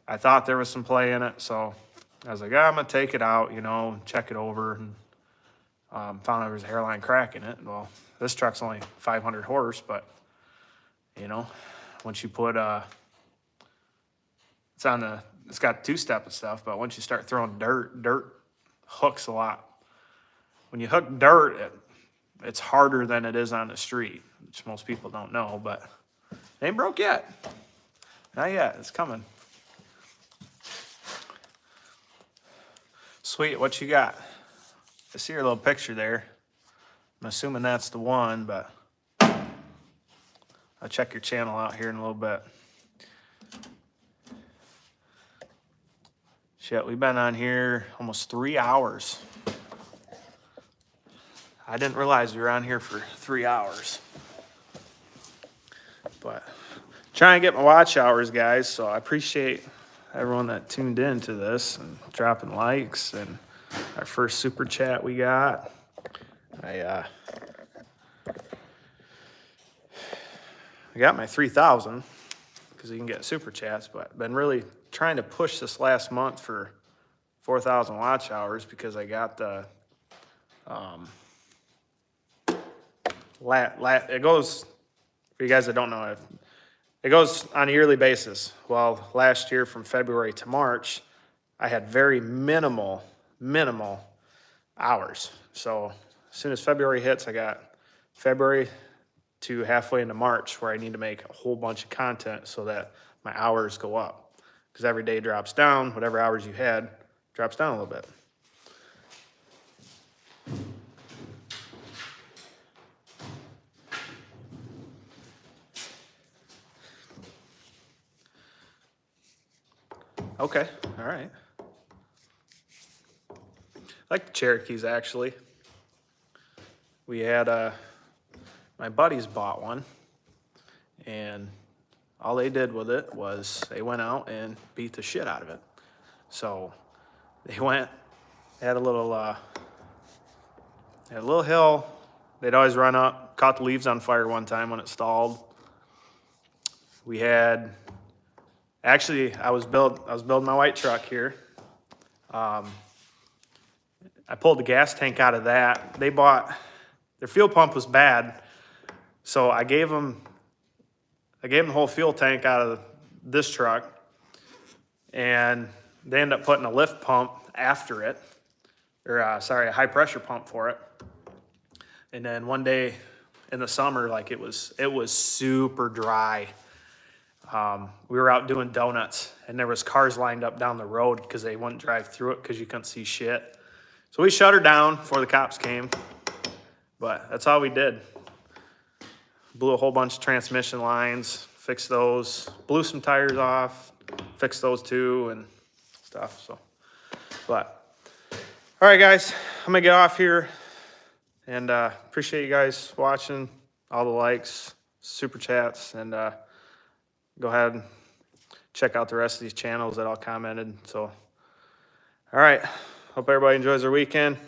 I thought there was some play in it, so I was like, I'm gonna take it out, check it over, and found out there was a hairline crack in it. Well, this truck's only 500 horse, but once you put it's got two-step and stuff, but once you start throwing dirt hooks a lot. When you hook dirt, it's harder than it is on the street, which most people don't know, but it ain't broke yet. Not yet, it's coming. Sweet, what you got? I see your little picture there. I'm assuming that's the one, but I'll check your channel out here in a little bit. Shit, we've been on here almost 3 hours. I didn't realize we were on here for 3 hours. But trying to get my watch hours, guys, so I appreciate everyone that tuned in to this and dropping likes and our first super chat we got. I got my 3,000 because you can get super chats, but I've been really trying to push this last month for 4,000 watch hours because I got the it goes, for you guys that don't know, it goes on a yearly basis. Well, last year from February to March, I had very minimal hours. So as soon as February hits, I got February to halfway into March where I need to make a whole bunch of content so that my hours go up. Because every day drops down, whatever hours you had drops down a little bit. Okay, all right. I like the Cherokees, actually. We had, my buddies bought one, and all they did with it was they went out and beat the shit out of it. So they had a little hill. They'd always run up, caught the leaves on fire one time when it stalled. We had, actually, I was building my white truck here. I pulled the gas tank out of that. Their fuel pump was bad, so I gave them the whole fuel tank out of this truck, and they ended up putting a lift pump after it, or a high pressure pump for it. And then one day in the summer, like it was super dry. We were out doing donuts, and there was cars lined up down the road because they wouldn't drive through it because you couldn't see shit. So we shut her down before the cops came, but that's all we did. Blew a whole bunch of transmission lines, fixed those, blew some tires off, fixed those too, and stuff. So, but all right, guys, I'm gonna get off here, and appreciate you guys watching, all the likes, super chats, and go ahead and check out the rest of these channels that all commented. So, all right, hope everybody enjoys their weekend.